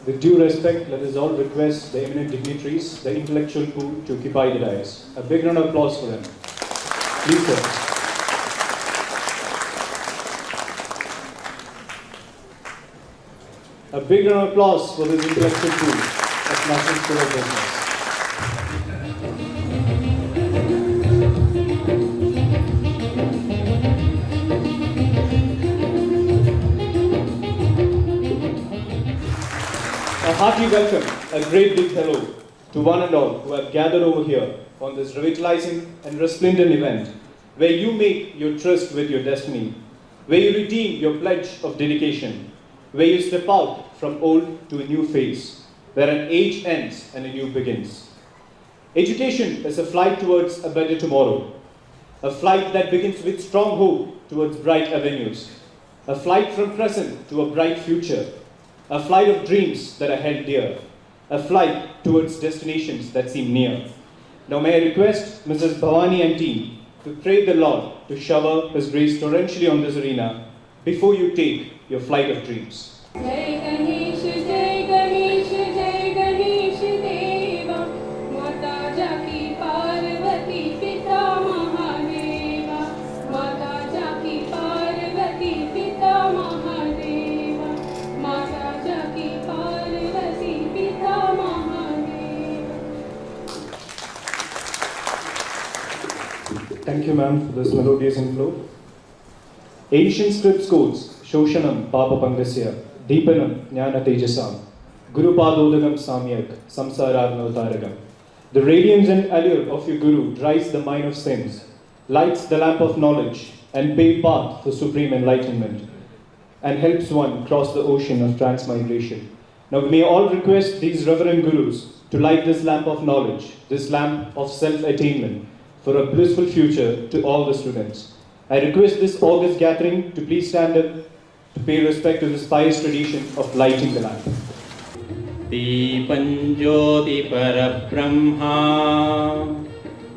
With due respect, let us all request the eminent dignitaries, the intellectual pool, to occupy the dais. A big round of applause for them. Please, sir. A big round of applause for this intellectual pool of National School of Business. A hearty welcome, a great big hello to one and all who have gathered over here on this revitalizing and resplendent event, where you make your tryst with your destiny, where you redeem your pledge of dedication, where you step out from old to a new phase, where an age ends and a new begins. Education is a flight towards a better tomorrow, a flight that begins with strong hope towards bright avenues, a flight from present to a bright future, a flight of dreams that are held dear, a flight towards destinations that seem near. Now may I request Mrs. Bhavani and team to pray the Lord to shower His grace torrentially on this arena before you take your flight of dreams. Jai Ganesh, Jai Ganesh, Jai Ganesh Deva, Mata Jaki Parvati Pita Mahadeva, Mata Jaki Parvati Pita Mahadeva, Mata Jaki Parvati Pita Mahadeva. Thank you, ma'am, for this melodious inflow. Ancient scripts quotes Shoshanam Papa Pangasya, Deepanam Jnana Tejasam, Guru Padodagam Samyak, Samsararnotaragam. The radiance and allure of your Guru dries the mine of sins, lights the lamp of knowledge, and paves path for supreme enlightenment, and helps one cross the ocean of transmigration. Now we may all request these reverend Gurus to light this lamp of knowledge, this lamp of self-attainment, for a blissful future to all the students. I request this august gathering to please stand up to pay respect to this pious tradition of lighting the lamp. Deepan Jyoti Parabrahma,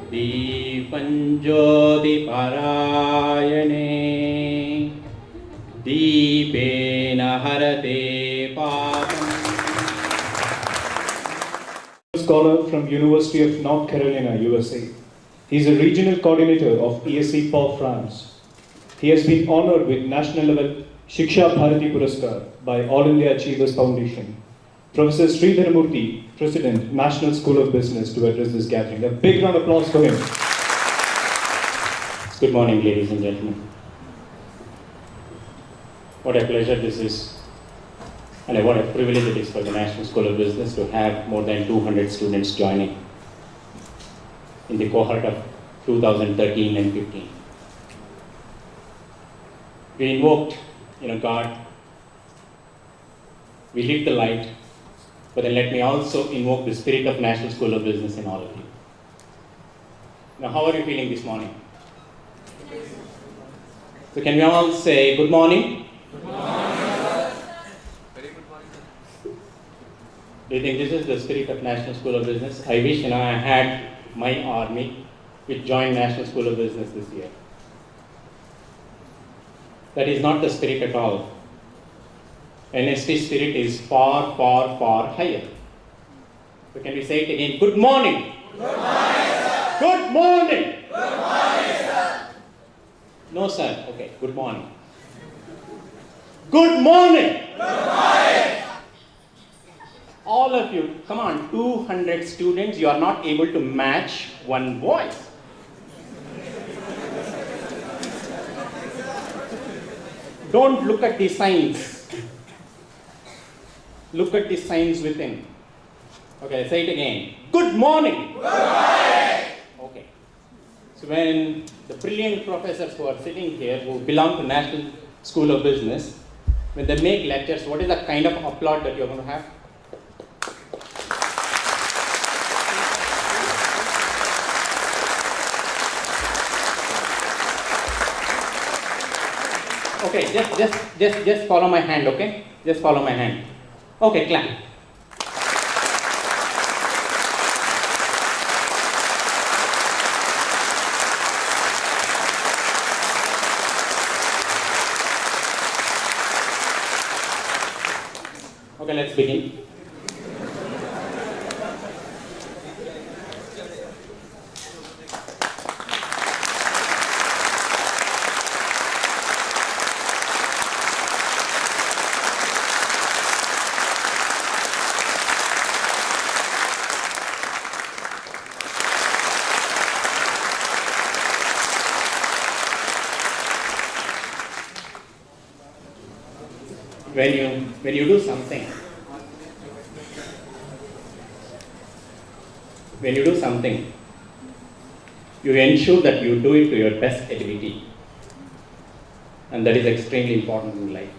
Deepan Jyoti Parayane, Deepena Harate Papam. Scholar from University of North Carolina, USA. He is a regional coordinator of ESC for France. He has been honored with national level Shiksha Bharati Puraskar by All India Achievers Foundation. Professor Sridhar Murthy, President, National School of Business, to address this gathering. A big round of applause for him. Good morning, ladies and gentlemen. What a pleasure this is, and what a privilege it is for the National School of Business to have more than 200 students joining in the cohort of 2013 and 15. We invoked, God. We lit the light, but then let me also invoke the spirit of National School of Business in all of you. Now, how are you feeling this morning? So can we all say good morning? Good morning. Very good morning. Do you think this is the spirit of National School of Business? I wish I had my army which joined National School of Business this year. That is not the spirit at all. NST spirit is far, far, far higher. So can we say it again? Good morning. Good morning, sir. Good morning. Good morning, sir. No, sir. Okay, good morning. Good morning. Good morning. All of you, come on, 200 students, you are not able to match one voice. Don't look at the signs. Look at the signs within. Okay, say it again. Good morning. Good morning. Okay. So when the brilliant professors who are sitting here, who belong to National School of Business, when they make lectures, what is the kind of applaud that you're going to have? Okay, just follow my hand, okay? Just follow my hand. Okay, clap. Okay, let's begin. when you do something, you ensure that you do it to your best ability. And that is extremely important in life.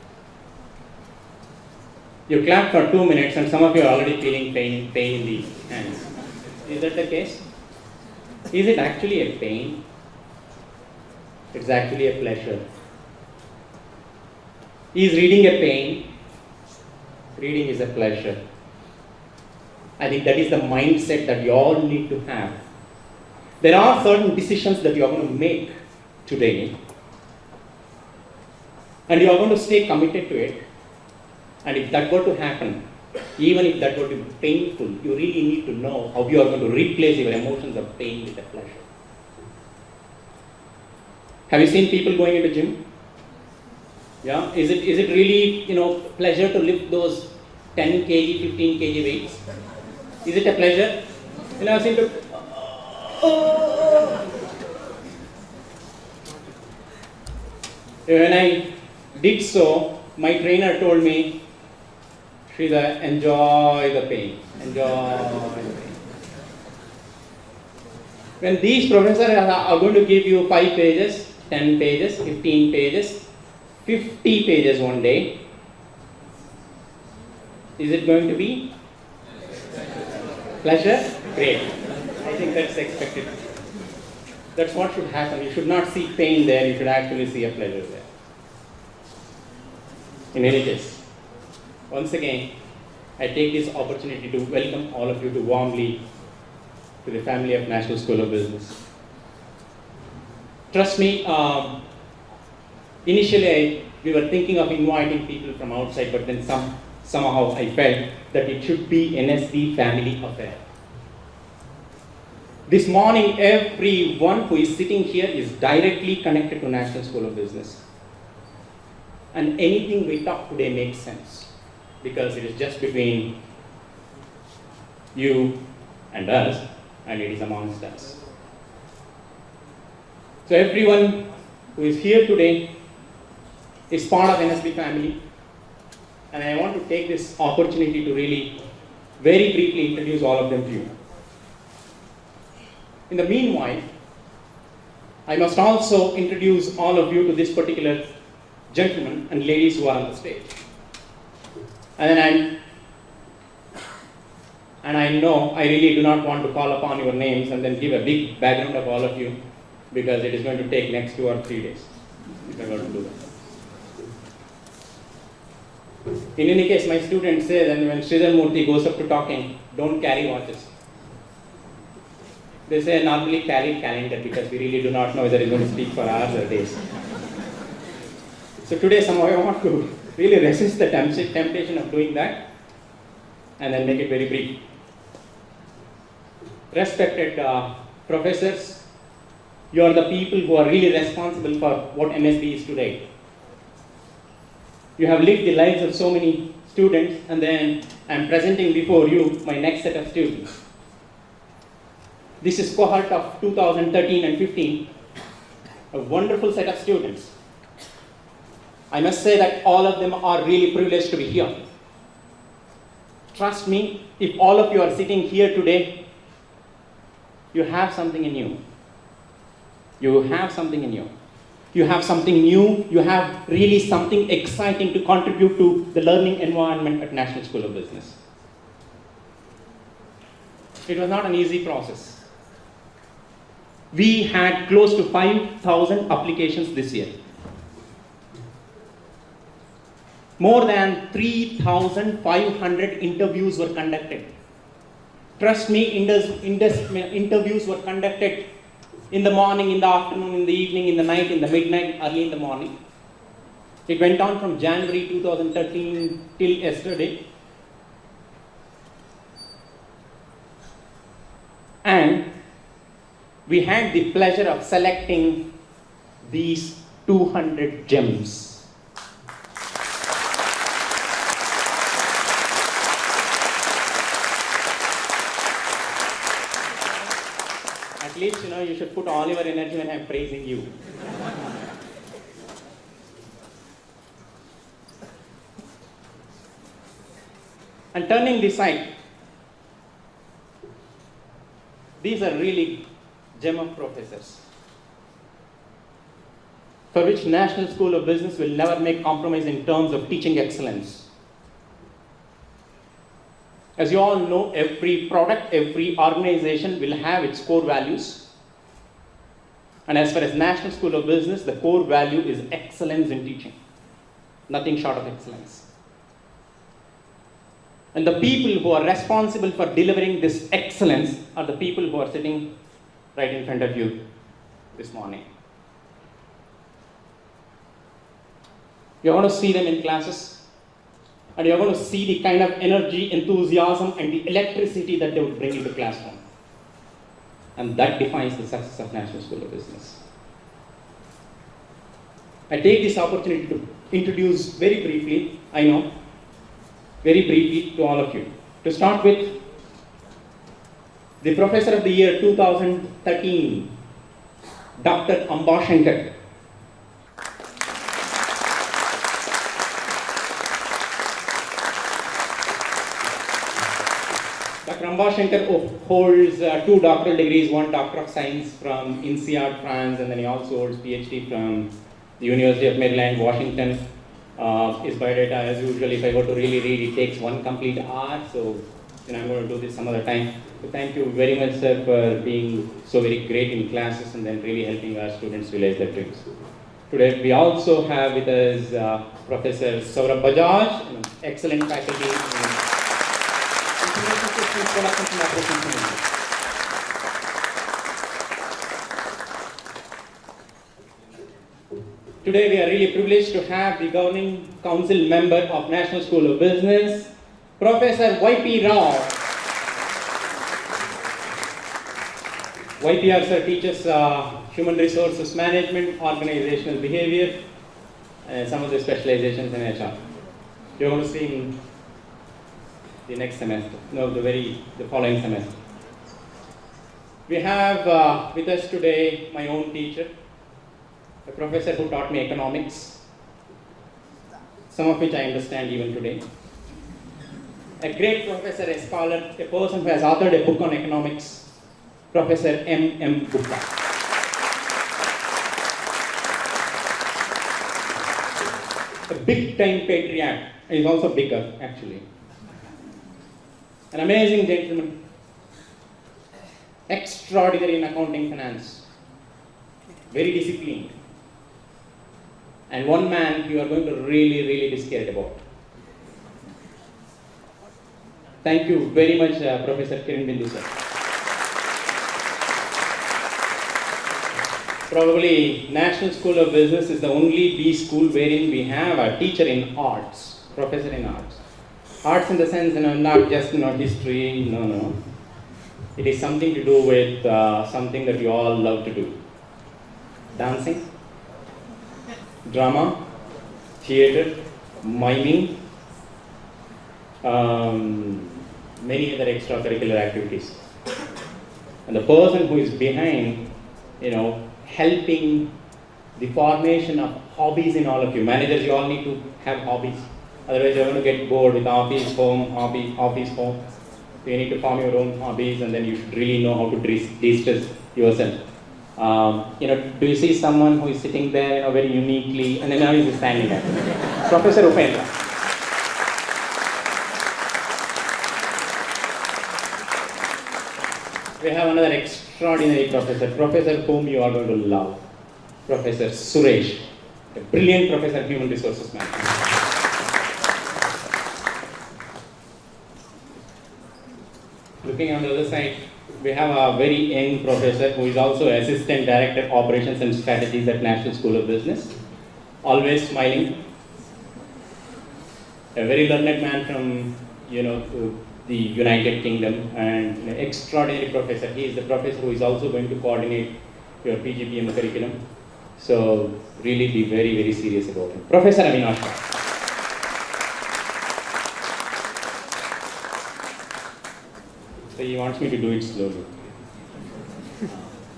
You clap for 2 minutes and some of you are already feeling pain in the hands. Is that the case? Is it actually a pain? It's actually a pleasure. Is reading a pain? Reading is a pleasure. I think that is the mindset that you all need to have. There are certain decisions that you are going to make today, and you are going to stay committed to it. And if that were to happen, even if that were to be painful, you really need to know how you are going to replace your emotions of pain with a pleasure. Have you seen people going into gym? Yeah, is it really pleasure to lift those 10 kg, 15 kg weights? Is it a pleasure? I've seen to. When I did so, my trainer told me, Sridhar, enjoy the pain. Enjoy the pain. When these professors are going to give you 5 pages, 10 pages, 15 pages, 50 pages one day, is it going to be pleasure? Great. I think that's expected. That's what should happen. You should not see pain there, you should actually see a pleasure there. In any case, once again, I take this opportunity to welcome all of you warmly to the family of National School of Business. Trust me, initially we were thinking of inviting people from outside, but then somehow I felt that it should be NSB family affair. This morning, everyone who is sitting here is directly connected to National School of Business. And anything we talk today makes sense, because it is just between you and us, and it is amongst us. So everyone who is here today is part of NSB family, and I want to take this opportunity to really very briefly introduce all of them to you. In the meanwhile, I must also introduce all of you to this particular gentlemen and ladies who are on the stage. And I know I really do not want to call upon your names and then give a big background of all of you, because it is going to take next 2 or 3 days if I were to do that. In any case, my students say that when Sridhar Murthy goes up to talking, don't carry watches. They say normally carry calendar, because we really do not know whether he's going to speak for hours or days. So today somehow I want to really resist the temptation of doing that and then make it very brief. Respected professors, you are the people who are really responsible for what NSB is today. You have lived the lives of so many students, and then I am presenting before you my next set of students. This is cohort of 2013 and 15, a wonderful set of students. I must say that all of them are really privileged to be here. Trust me, if all of you are sitting here today, you have something in you. You have something in you. You have something new, you have really something exciting to contribute to the learning environment at National School of Business. It was not an easy process. We had close to 5,000 applications this year. More than 3,500 interviews were conducted. Trust me, interviews were conducted in the morning, in the afternoon, in the evening, in the night, in the midnight, early in the morning. It went on from January 2013 till yesterday. And we had the pleasure of selecting these 200 gems. At least, you should put all your energy when I'm praising you. And turning the side, these are really gem of professors, for which National School of Business will never make compromise in terms of teaching excellence. As you all know, every product, every organization will have its core values. And as far as National School of Business, the core value is excellence in teaching. Nothing short of excellence. And the people who are responsible for delivering this excellence are the people who are sitting right in front of you this morning. You're going to see them in classes. And you're going to see the kind of energy, enthusiasm, and the electricity that they would bring into classroom. And that defines the success of National School of Business. I take this opportunity to introduce very briefly, very briefly to all of you. To start with, the Professor of the Year 2013, Dr. Ambashankar. Dr. Ambashankar holds 2 doctoral degrees, 1 Doctor of Science from INSEAD, France, and then he also holds PhD from the University of Maryland, Washington. His biodata, as usual, if I go to really read, it takes 1 complete hour, so I'm going to do this some other time. So thank you very much, sir, for being so very great in classes and then really helping our students realize their dreams. Today, we also have with us Professor Saurabh Bajaj, an excellent faculty in Today we are really privileged to have the Governing Council member of National School of Business, Professor Y.P. Rao. YPR sir teaches human resources management, organizational behavior, and some of the specializations in HR. You're going to see in the next semester, the following semester. We have with us today my own teacher, a professor who taught me economics, some of which I understand even today. A great professor, a scholar, a person who has authored a book on economics, Professor M. Gupta. A big-time patriot, he's also bigger actually. An amazing gentleman, extraordinary in accounting finance, very disciplined, and one man you are going to really be scared about. Thank you very much, Professor Kiran Bindu sir. Probably National School of Business is the only B school wherein we have a teacher in arts, professor in arts. Arts in the sense, not just history, no. It is something to do with something that you all love to do. Dancing, drama, theater, miming, many other extracurricular activities. And the person who is behind, helping the formation of hobbies in all of you. Managers, you all need to have hobbies. Otherwise, you're going to get bored with office, home, office, home. So you need to form your own hobbies, and then you should really know how to de-stress yourself. Do you see someone who is sitting there, very uniquely, and then now he's standing there? Professor Upendra. We have another extraordinary professor whom you are going to love, Professor Suresh, a brilliant professor of human resources management. Looking on the other side, we have a very young professor who is also Assistant Director Operations and Strategies at National School of Business, always smiling. A very learned man from, the United Kingdom, and an extraordinary professor. He is the professor who is also going to coordinate your PGPM curriculum. So really be very serious about it. Professor Avinash. So he wants me to do it slowly.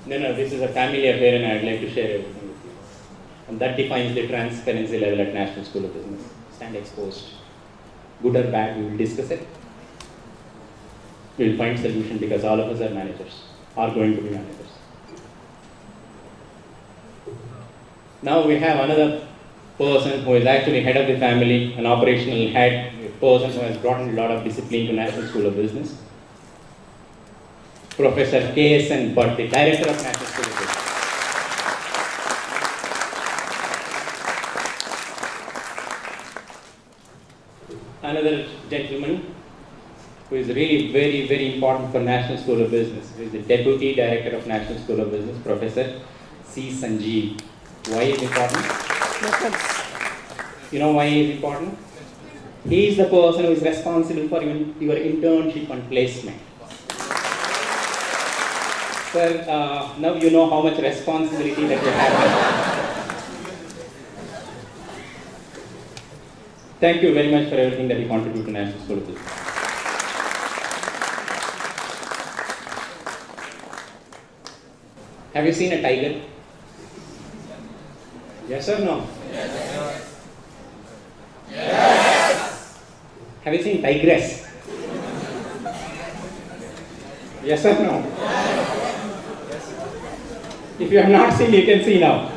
No, this is a family affair and I'd like to share everything with you. And that defines the transparency level at National School of Business. Stand exposed. Good or bad, we will discuss it. we will find solution because all of us are managers, are going to be managers. Now we have another person who is actually head of the family, an operational head, a person who has brought in a lot of discipline to National School of Business. Professor K.S.N. Bhatt, the director of National School of Business. Another gentleman who is really very, very important for National School of Business, who is the Deputy Director of National School of Business, Professor C. Sanjeev. Why is important? You know why he is important? He is the person who is responsible for your internship and placement. Sir, now you know how much responsibility that you have. Thank you very much for everything that you contribute to National School of Business. Have you seen a tiger? Yes or no? Yes. Yes. Have you seen tigress? Yes or no? Yes. If you have not seen, you can see now.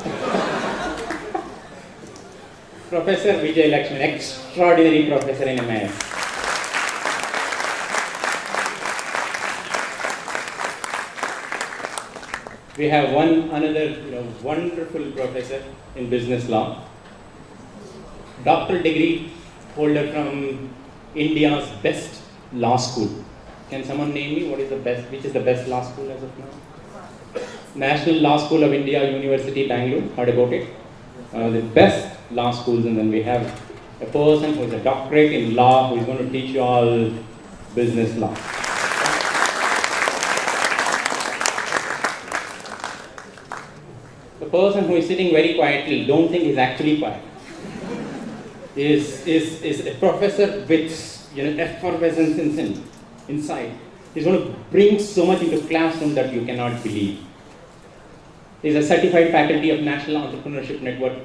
Professor Vijay Lakshman, extraordinary professor in MIS. We have another wonderful professor in business law, doctoral degree holder from India's best law school. Can someone name me which is the best law school as of now? National Law School of India, University, Bangalore. Heard about it? The best law schools, and then we have a person who is a doctorate in law who is going to teach you all business law. The person who is sitting very quietly, don't think he's actually quiet, is a professor with effervescence inside. He's going to bring so much into classroom that you cannot believe. He's a certified faculty of National Entrepreneurship Network,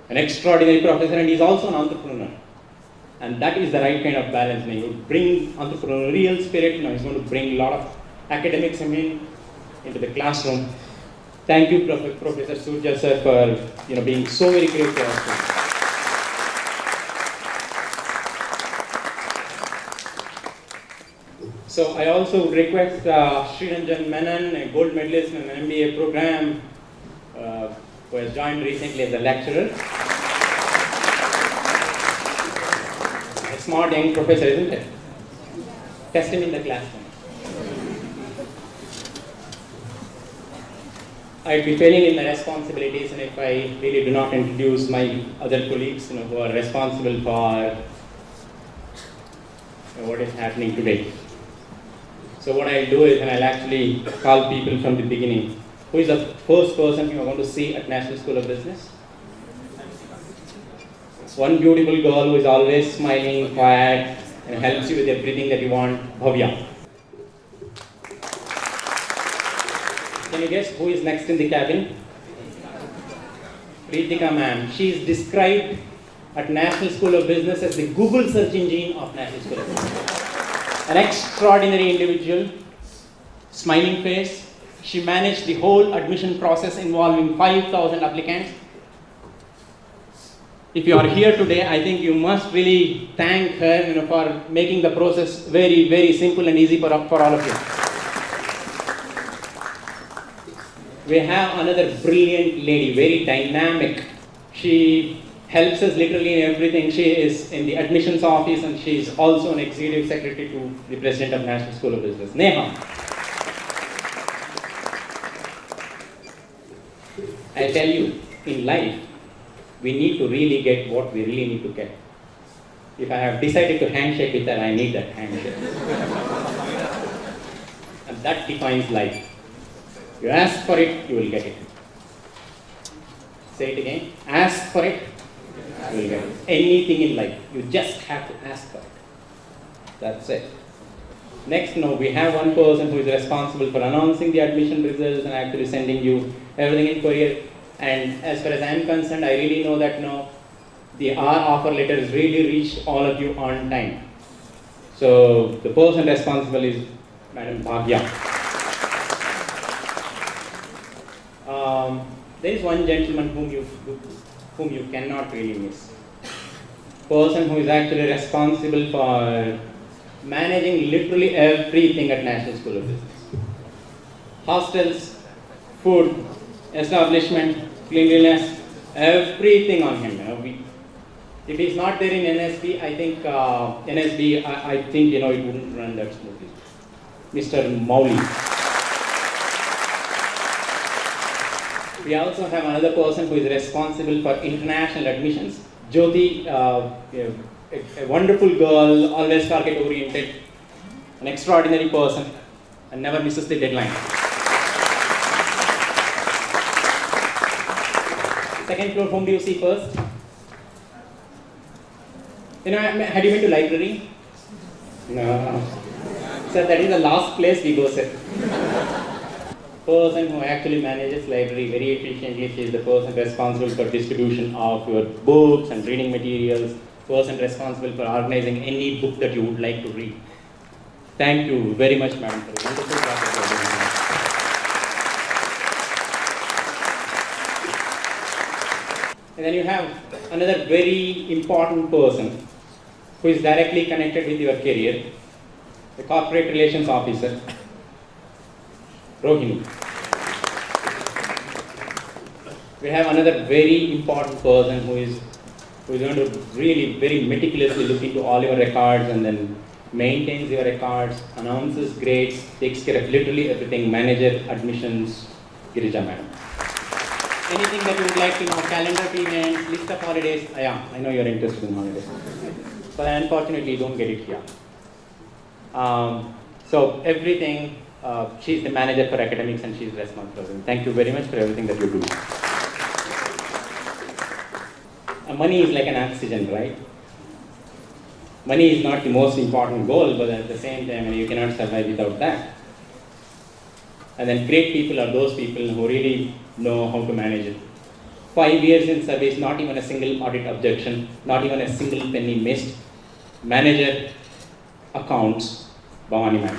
an extraordinary professor, and he's also an entrepreneur. And that is the right kind of balance. He will bring entrepreneurial spirit. He's going to bring a lot of academics into the classroom. Thank you, Professor Surya sir, for being so very great to us. So I also would request Sriranjan Menon, a gold medalist in an MBA program, who has joined recently as a lecturer. A smart young professor, isn't it? Test him in the classroom. I'd be failing in my responsibilities, and if I really do not introduce my other colleagues who are responsible for what is happening today. So what I'll do is, and I'll actually call people from the beginning. Who is the first person you are going to see at National School of Business? One beautiful girl who is always smiling, quiet, and helps you with everything that you want, Bhavya. Can you guess who is next in the cabin? Preetika ma'am. She is described at National School of Business as the Google search engine of National School of Business. An extraordinary individual, smiling face. She managed the whole admission process involving 5,000 applicants. If you are here today, I think you must really thank her for making the process very, very simple and easy for all of you. We have another brilliant lady, very dynamic. She helps us literally in everything. She is in the admissions office, and she is also an executive secretary to the president of National School of Business, Neha. I tell you, in life, we need to really get what we really need to get. If I have decided to handshake with her, I need that handshake. And that defines life. You ask for it, you will get it. Say it again. Ask for it, you will get it. Anything in life, you just have to ask for it. That's it. Next, we have one person who is responsible for announcing the admission results and actually sending you everything in courier. And as far as I am concerned, I really know that our offer letters really reached all of you on time. So the person responsible is Madam Bhagya. There is one gentleman whom you cannot really miss. Person who is actually responsible for managing literally everything at National School of Business. Hostels, food, establishment, cleanliness, everything on him. If he's not there in NSB, I think I think it wouldn't run that smoothly. Mr. Mowli. We also have another person who is responsible for international admissions. Jyoti, a wonderful girl, always target oriented, an extraordinary person, and never misses the deadline. Second floor, whom do you see first? Had you been to library? No. So that is the last place we go, sir. Person who actually manages library very efficiently. She is the person responsible for distribution of your books and reading materials. Person responsible for organizing any book that you would like to read. Thank you very much, madam, for a wonderful job that you are doing. And then you have another very important person who is directly connected with your career, the corporate relations officer, Rohini. We have another very important person who is going to really very meticulously look into all your records and then maintains your records, announces grades, takes care of literally everything, manager, admissions, Girija madam. Anything that you would like to know, calendar events, list of holidays, I know you're interested in holidays. But unfortunately, you don't get it here. So everything, she's the manager for academics and she's responsible. Thank you very much for everything that you do. Money is like an oxygen, right? Money is not the most important goal, but at the same time, you cannot survive without that. And then great people are those people who really know how to manage it. 5 years in service, not even a single audit objection, not even a single penny missed. Manager, accounts, Bhavani ma'am.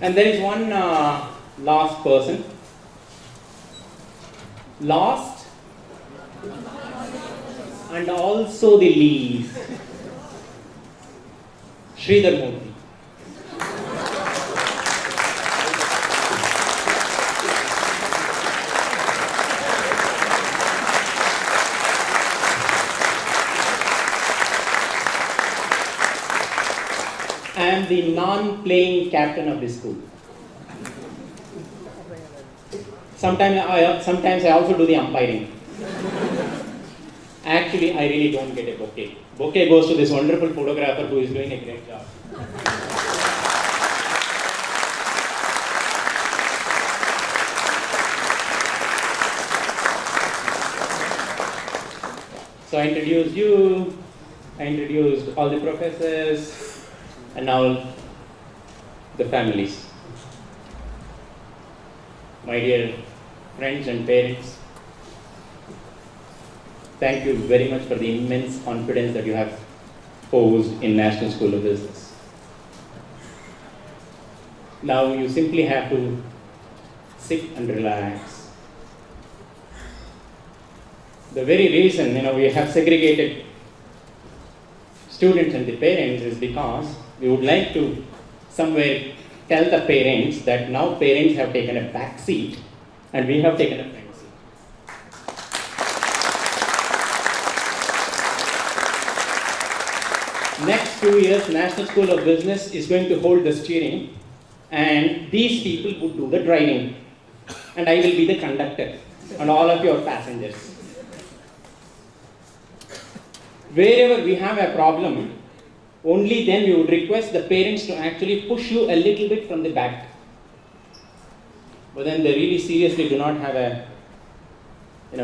And there is one last person. Last and also the least. Sridhar Murthy. I am the non-playing captain of this school. Sometimes I also do the umpiring. Actually, I really don't get a bouquet. Bouquet goes to this wonderful photographer who is doing a great job. So I introduced you, I introduced all the professors, and now the families. My dear friends and parents, thank you very much for the immense confidence that you have posed in National School of Business. Now you simply have to sit and relax. The very reason we have segregated students and the parents is because we would like to somewhere tell the parents that now parents have taken a back seat and we have taken a front seat. Next 2 years, National School of Business is going to hold the steering and these people would do the driving and I will be the conductor and all of your passengers. Wherever we have a problem, only then we would request the parents to actually push you a little bit from the back. But then they really seriously do not have a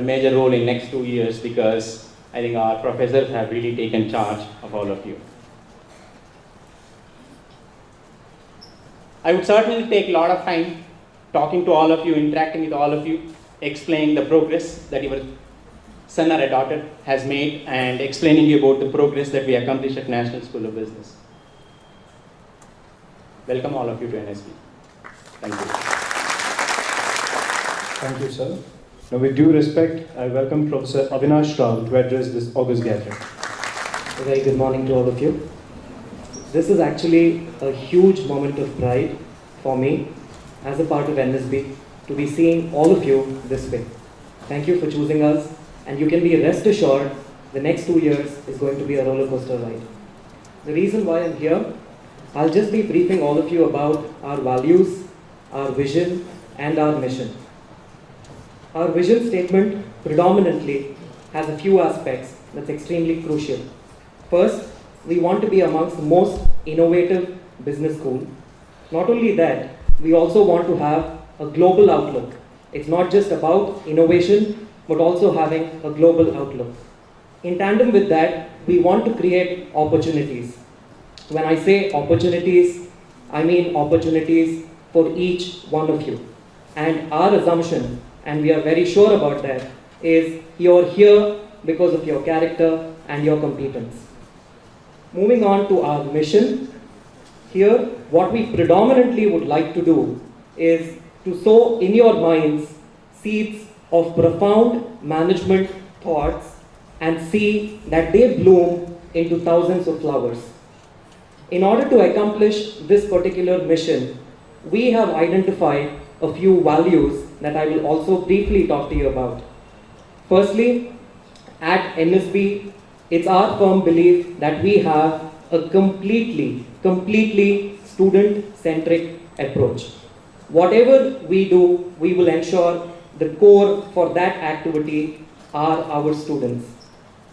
major role in next 2 years because I think our professors have really taken charge of all of you. I would certainly take a lot of time talking to all of you, interacting with all of you, explaining the progress that your son or a daughter has made and explaining you about the progress that we accomplished at National School of Business. Welcome all of you to NSB. Thank you. Thank you, sir. Now, with due respect, I welcome Professor Avinash Rao to address this august gathering. A very good morning to all of you. This is actually a huge moment of pride for me as a part of NSB to be seeing all of you this way. Thank you for choosing us, and you can be rest assured the next 2 years is going to be a roller coaster ride. The reason why I'm here, I'll just be briefing all of you about our values, our vision, and our mission. Our vision statement predominantly has a few aspects that's extremely crucial. First, we want to be amongst the most innovative business school. Not only that, we also want to have a global outlook. It's not just about innovation, but also having a global outlook. In tandem with that, we want to create opportunities. When I say opportunities, I mean opportunities for each one of you. And our assumption, and we are very sure about that, is you're here because of your character and your competence. Moving on to our mission, here what we predominantly would like to do is to sow in your minds seeds of profound management thoughts and see that they bloom into thousands of flowers. In order to accomplish this particular mission, we have identified a few values that I will also briefly talk to you about. Firstly, at NSB, it's our firm belief that we have a completely student-centric approach. Whatever we do, we will ensure the core for that activity are our students.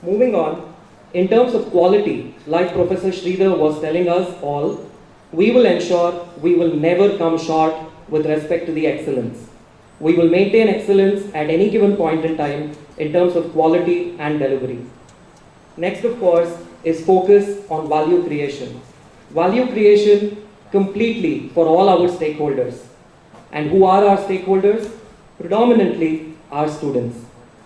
Moving on, in terms of quality, like Professor Sridhar was telling us all, we will ensure we will never come short with respect to the excellence. We will maintain excellence at any given point in time in terms of quality and delivery. Next, of course, is focus on value creation. Value creation completely for all our stakeholders. And who are our stakeholders? Predominantly our students.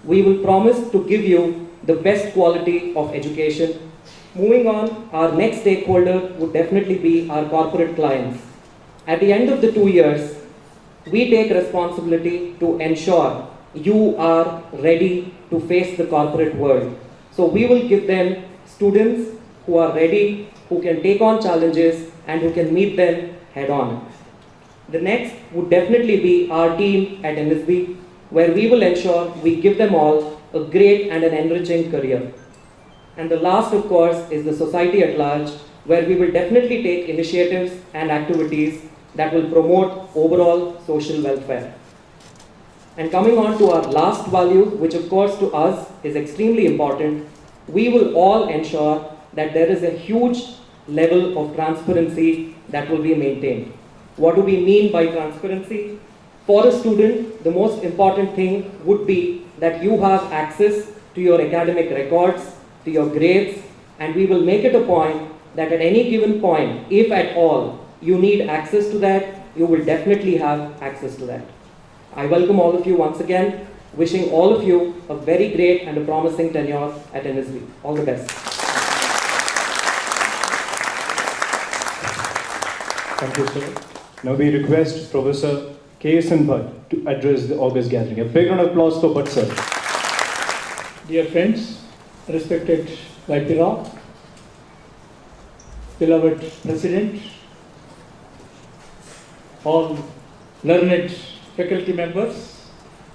We will promise to give you the best quality of education. Moving on, our next stakeholder would definitely be our corporate clients. At the end of the 2 years, we take responsibility to ensure you are ready to face the corporate world. So we will give them students who are ready, who can take on challenges and who can meet them head on. The next would definitely be our team at NSB, where we will ensure we give them all a great and an enriching career. And the last, of course, is the society at large, where we will definitely take initiatives and activities that will promote overall social welfare. And coming on to our last value, which of course to us is extremely important, we will all ensure that there is a huge level of transparency that will be maintained. What do we mean by transparency? For a student, the most important thing would be that you have access to your academic records, to your grades, and we will make it a point that at any given point, if at all, you need access to that, you will definitely have access to that. I welcome all of you once again, wishing all of you a very great and a promising tenure at NSB. All the best. Thank you, sir. Now we request Professor K.S.N. Bhatt to address the august gathering. A big round of applause for Bhatt, sir. Dear friends, respected Vice Rao, beloved President, all learned faculty members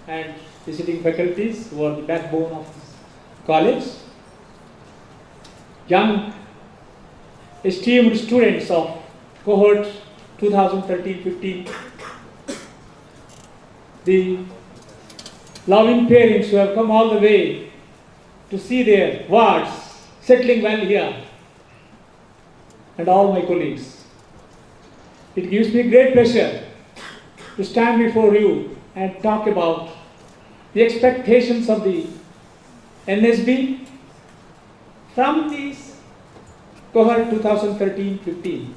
and visiting faculties who are the backbone of this college, young esteemed students of cohort 2013-15, the loving parents who have come all the way to see their wards settling well here, and all my colleagues. It gives me great pleasure to stand before you and talk about the expectations of the NSB from these cohort 2013-15,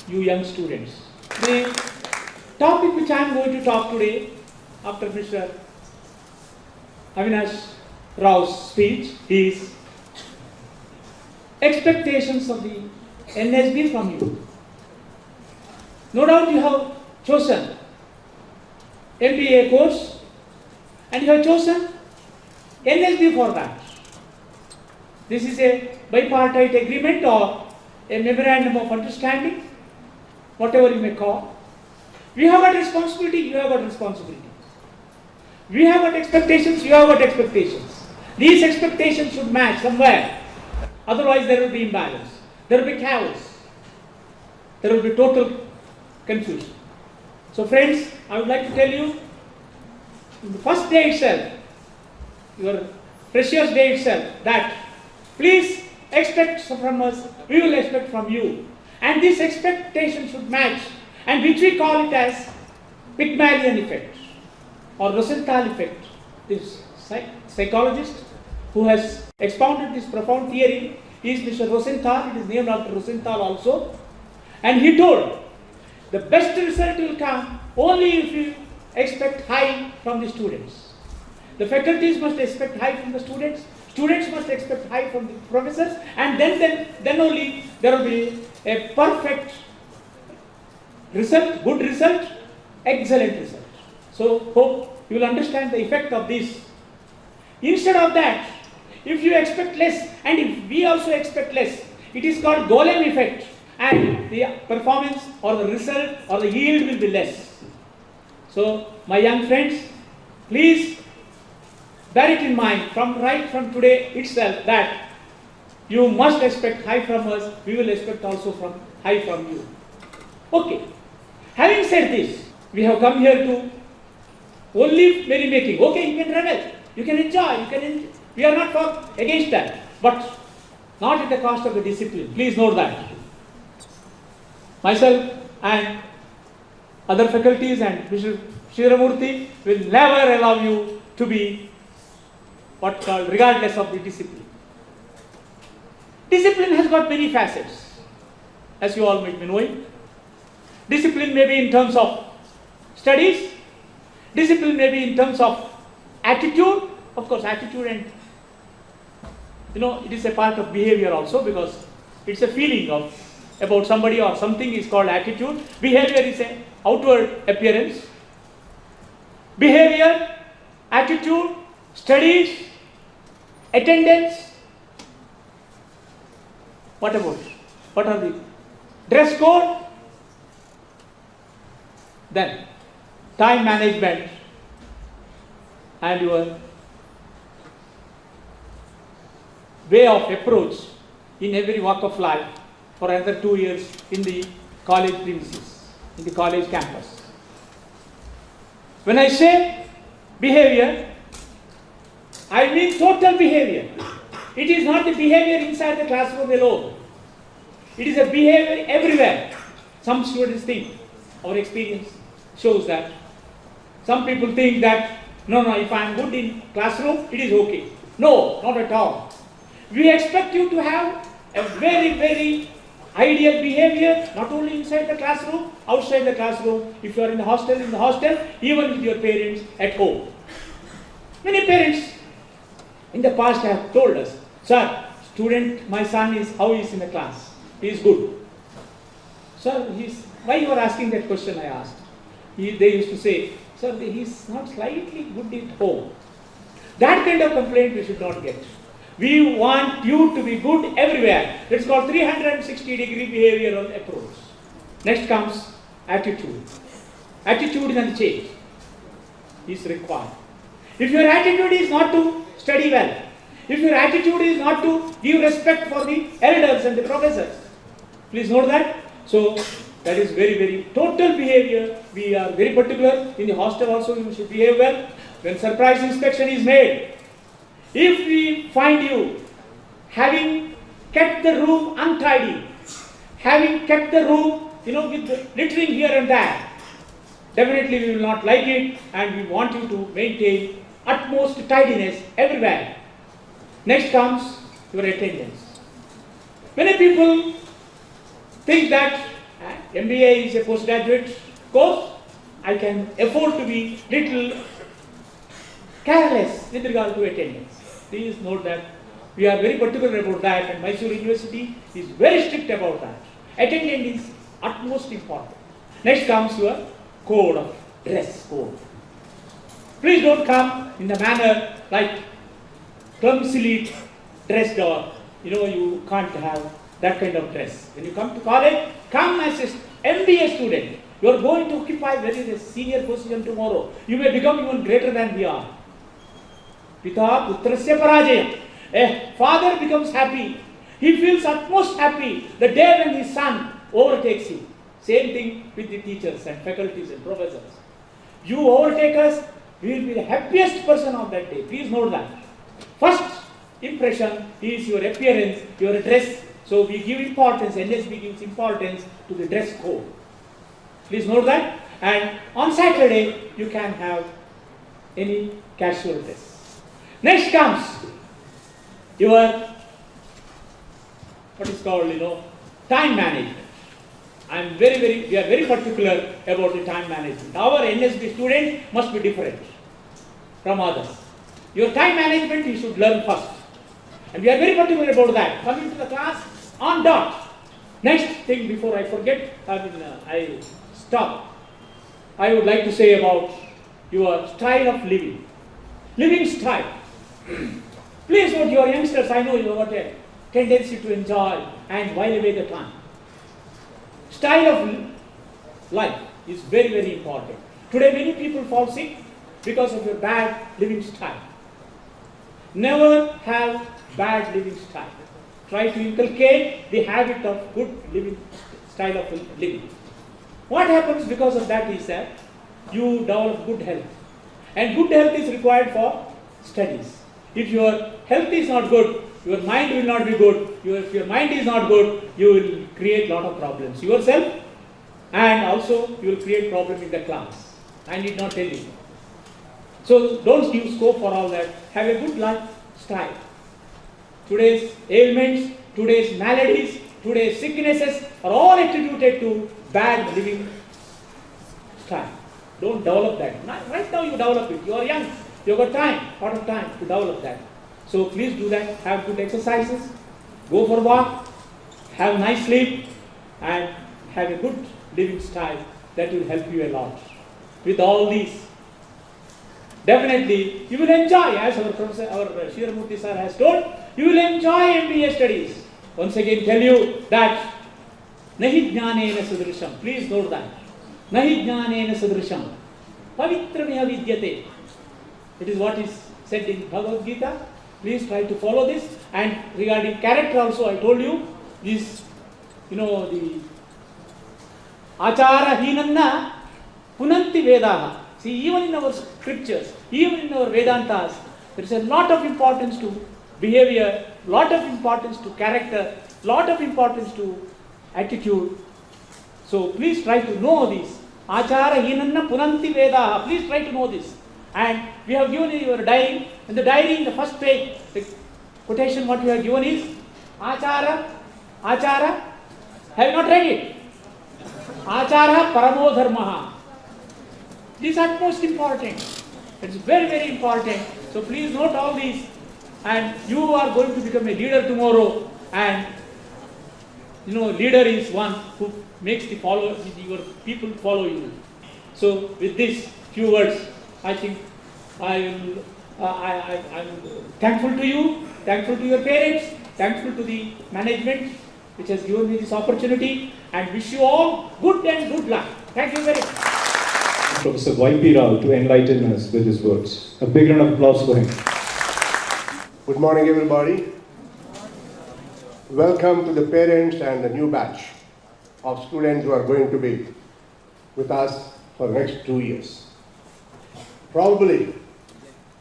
you young students. The topic which I am going to talk today, after Mr. Avinash Rao's speech is expectations of the NSB from you. No doubt you have chosen MBA course and you have chosen NSB for that. This is a bipartite agreement or a memorandum of understanding, whatever you may call. We have got responsibility, you have got responsibility. We have got expectations, you have got expectations. These expectations should match somewhere. Otherwise there will be imbalance. There will be chaos. There will be total confusion. So friends, I would like to tell you, in the first day itself, your precious day itself, that please expect from us, we will expect from you. And this expectation should match, and which we call it as Pygmalion effect or Rosenthal effect. This psychologist who has expounded this profound theory is Mr. Rosenthal. It is named after Rosenthal also. And he told, the best result will come only if you expect high from the students. The faculties must expect high from the students. Students must expect high from the professors, and then only there will be a perfect result, good result, excellent result. So hope you will understand the effect of this. Instead of that, if you expect less and if we also expect less, it is called golem effect, and the performance or the result or the yield will be less. So my young friends, please bear it in mind right from today itself that you must expect high from us, we will expect also high from you. Okay, having said this, we have come here to only merrymaking. Okay, you can revel, you can enjoy, we are not against that, but not at the cost of the discipline. Please note that. Myself and other faculties and Mr. Shiramurthy will never allow you to be what's called regardless of the discipline. Discipline has got many facets, as you all might be knowing. Discipline may be in terms of studies, discipline may be in terms of attitude, of course attitude, and it is a part of behavior also, because it's a feeling about somebody or something is called attitude. Behavior is an outward appearance. Behavior, attitude, studies, attendance. What about? What are the dress code? Then time management and your way of approach in every walk of life for another 2 years in the college premises, in the college campus. When I say behavior, I mean total behavior. It is not the behavior inside the classroom alone. It is a behavior everywhere. Some students think, our experience shows that. Some people think that, no, if I am good in classroom, it is okay. No, not at all. We expect you to have a very, very ideal behavior, not only inside the classroom, outside the classroom. If you are in the hostel, even with your parents at home. Many parents in the past have told us, sir, my son how he is in the class? He is good. Sir, why you are asking that question, I asked. They used to say, sir, he is not slightly good at home. That kind of complaint we should not get. We want you to be good everywhere. It's called 360-degree behavioral approach. Next comes attitude. Attitude is a change. Is required. If your attitude is not to study well, if your attitude is not to give respect for the elders and the professors, please note that. So that is very, very total behavior. We are very particular. In the hostel also you should behave well. When surprise inspection is made, if we find you having kept the room untidy, having kept the room, with the littering here and there, definitely we will not like it, and we want you to maintain utmost tidiness everywhere. Next comes your attendance. Many people think that MBA is a postgraduate course. I can afford to be little careless with regard to attendance. Please note that. We are very particular about that, and Mysore University is very strict about that. Attendance is utmost important. Next comes your code of dress code. Please don't come in a manner like clumsily dressed, or you can't have that kind of dress. When you come to college, come as an MBA student. You are going to occupy very senior position tomorrow. You may become even greater than we are. Pita putrasya parajaya. A father becomes happy. He feels utmost happy the day when his son overtakes him. Same thing with the teachers and faculties and professors. You overtake us, we will be the happiest person of that day. Please note that. First impression is your appearance, your dress. So we give importance, NSB gives importance to the dress code. Please note that. And on Saturday, you can have any casual dress. Next comes your, what is called, time management. we are very particular about the time management. Our NSB student must be different from others. Your time management you should learn first. And we are very particular about that. Coming to the class on dot. Next thing before I forget, I stop. I would like to say about your style of living. Living style. Please note, your youngsters, I know you have got a tendency to enjoy and while away the time. Style of life is very, very important. Today many people fall sick because of your bad living style. Never have bad living style. Try to inculcate the habit of good living style of living. What happens because of that is that you develop good health. And good health is required for studies. If your health is not good, your mind will not be good. If your mind is not good, you will create a lot of problems yourself, and also you will create problems in the class. I need not tell you. So don't give scope for all that. Have a good lifestyle. Today's ailments, today's maladies, today's sicknesses are all attributed to bad living style. Don't develop that. Right now you develop it. You are young. You have got time, lot of time to develop that. So please do that. Have good exercises. Go for a walk. Have nice sleep. And have a good living style. That will help you a lot. With all these, definitely you will enjoy, as our professor, our Shiramurthy sir has told, you will enjoy MBA studies. Once again tell you that Nahi jnanena sadrisham. Please note that. Nahi jnanena sadrisham. Pavitramya vidyate. It is what is said in Bhagavad Gita. Please try to follow this. And regarding character also, I told you, this, the Achara Hinanna Punanti Vedaha. See, even in our scriptures, even in our Vedantas, there is a lot of importance to behavior, lot of importance to character, lot of importance to attitude. So please try to know this. Achara Hinanna Punanti Vedaha. Please try to know this. And we have given you your diary. In the diary, in the first page, the quotation what we have given is Achara. Have you not read it? Achara Paramo Dharmaha. These are most important. It's very, very important. So please note all these. And you are going to become a leader tomorrow. And leader is one who makes your people follow you. So with these few words, I think I'm thankful to you, thankful to your parents, thankful to the management which has given me this opportunity, and wish you all good and good luck. Thank you very much. Professor Y.P. Rao to enlighten us with his words. A big round of applause for him. Good morning, everybody. Welcome to the parents and the new batch of students who are going to be with us for the next 2 years. Probably,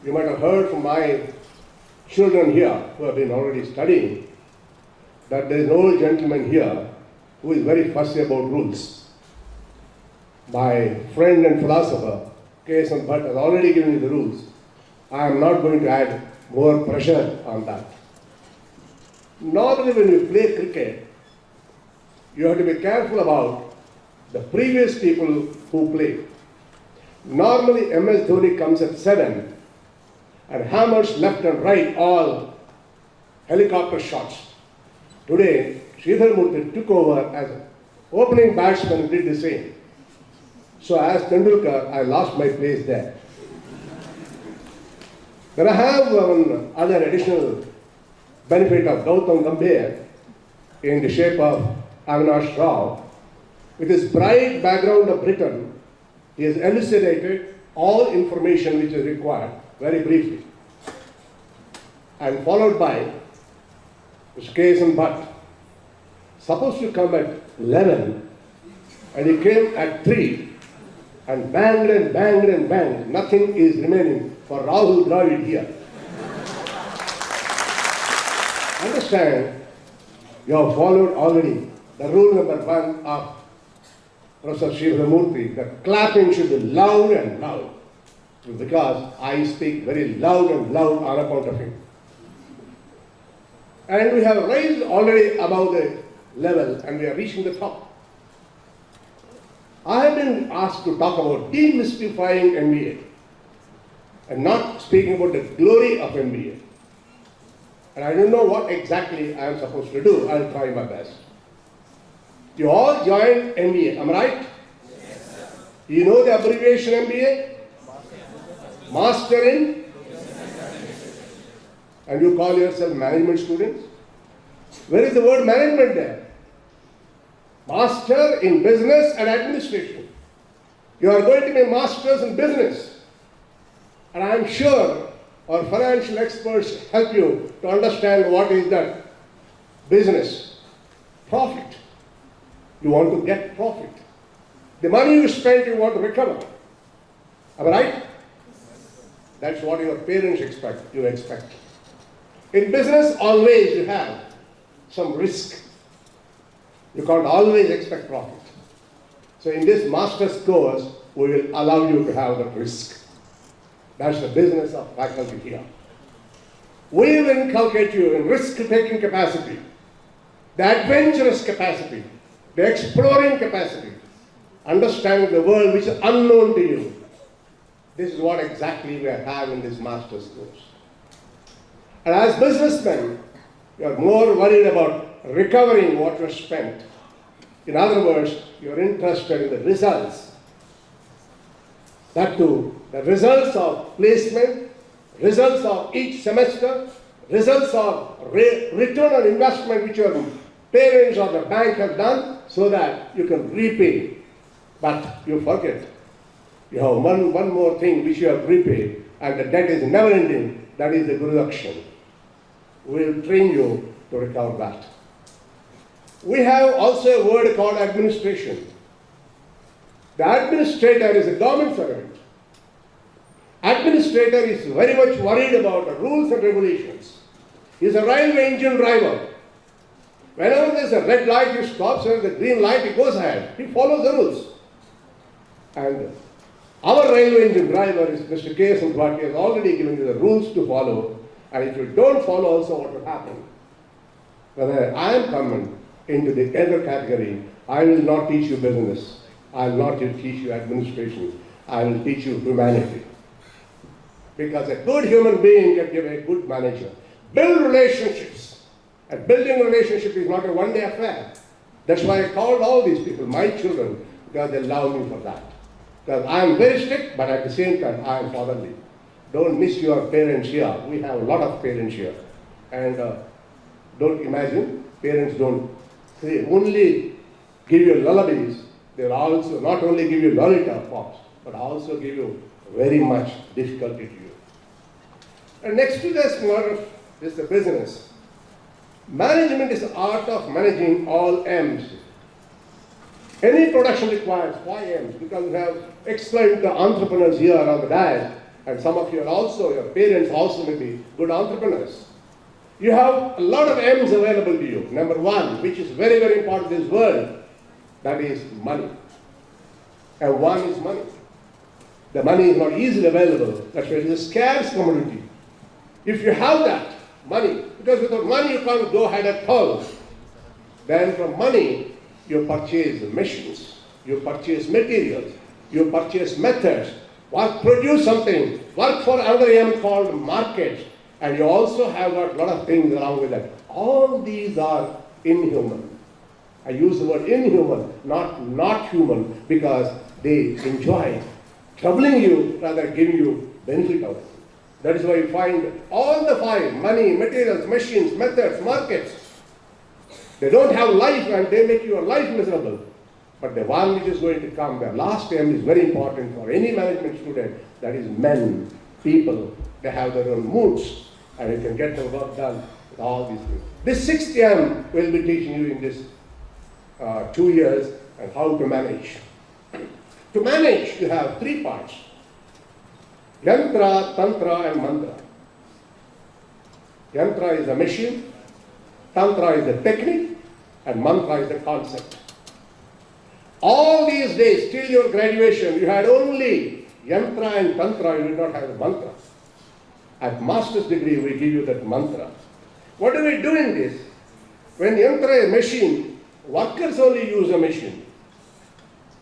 you might have heard from my children here who have been already studying that there is an old gentleman here who is very fussy about rules. My friend and philosopher, K.S. Bhatt, has already given you the rules. I am not going to add more pressure on that. Normally when you play cricket, you have to be careful about the previous people who play. Normally MS Dhoni comes at 7 and hammers left and right, all helicopter shots. Today, Sridhar Murthy took over as opening batsman and did the same. So as Tendulkar, I lost my place there. Then I have one other additional benefit of Gautam Gambhir in the shape of Avinash Rao. With his bright background of Britain, he has elucidated all information which is required very briefly. And followed by Mr. K.S.M. Bhatt, supposed to come at 11, and he came at 3, and banged and banged and banged. Nothing is remaining for Rahul Dravid here. Understand, you have followed already the rule number 1 of Professor Sridhar Murthy, that clapping should be loud and loud, because I speak very loud and loud on account of him. And we have raised already above the level, and we are reaching the top. I have been asked to talk about demystifying MBA, and not speaking about the glory of MBA. And I don't know what exactly I am supposed to do. I'll try my best. You all joined MBA, am I right? Yes, sir. You know the abbreviation MBA? Master in? And you call yourself management students? Where is the word management there? Master in business and administration. You are going to be masters in business. And I am sure our financial experts help you to understand what is that business. Profit. You want to get profit. The money you spend, you want to recover. Am I right? That's what your parents expect, you expect. In business, always you have some risk. You can't always expect profit. So in this master's course, we will allow you to have that risk. That's the business of faculty here. We will inculcate you in risk-taking capacity, the adventurous capacity, the exploring capacity, understanding the world which is unknown to you. This is what exactly we have in this master's course. And as businessmen, you are more worried about recovering what was spent. In other words, you are interested in the results. That too, the results of placement, results of each semester, results of return on investment which your parents or the bank have done, so that you can repay. But you forget, you have one more thing which you have repaid, and the debt is never ending, that is the Guru Action. We will train you to recover that. We have also a word called administration. The administrator is a government servant. Administrator is very much worried about the rules and regulations. He is a railway engine driver. Whenever there is a red light, he stops, and the green light, he goes ahead. He follows the rules. And our railway engine driver is Mr. K.S. Bhatt. He has already given you the rules to follow. And if you don't follow also, what will happen? Whether I am coming into the other category, I will not teach you business. I will not teach you administration. I will teach you humanity. Because a good human being can give a good manager. Build relationships. And building relationship is not a one-day affair. That's why I called all these people my children, because they love me for that. Because I am very strict, but at the same time, I am fatherly. Don't miss your parents here. We have a lot of parents here. And don't imagine, parents don't only give you lullabies, they'll also not only give you lollipops, but also give you very much difficulty to you. And next to this model is the business. Management is the art of managing all M's. Any production requires 5 M's, because we have explained the entrepreneurs here on the dais, and some of you are also, your parents also may be good entrepreneurs. You have a lot of M's available to you. Number 1, which is very, very important in this world, that is money. And one is money. The money is not easily available. That's why it is a scarce commodity. If you have that money, because without money you can't go ahead at all. Then from money, you purchase machines, you purchase materials, you purchase methods, work, produce something, work for another aim called markets, and you also have got a lot of things along with that. All these are inhuman. I use the word inhuman, not human, because they enjoy troubling you rather than giving you benefit out of it. That is why you find all the five: money, materials, machines, methods, markets. They don't have life and they make your life miserable. But the one which is going to come, the last M is very important for any management student. That is men, people. They have their own moods and you can get the work done with all these things. This sixth M will be teaching you in this 2 years and how to manage. To manage, you have three parts: Yantra, Tantra and Mantra. Yantra is a machine, Tantra is a technique, and Mantra is a concept. All these days, till your graduation, you had only Yantra and Tantra, you did not have the Mantra. At master's degree, we give you that Mantra. What do we do in this? When Yantra is a machine, workers only use a machine.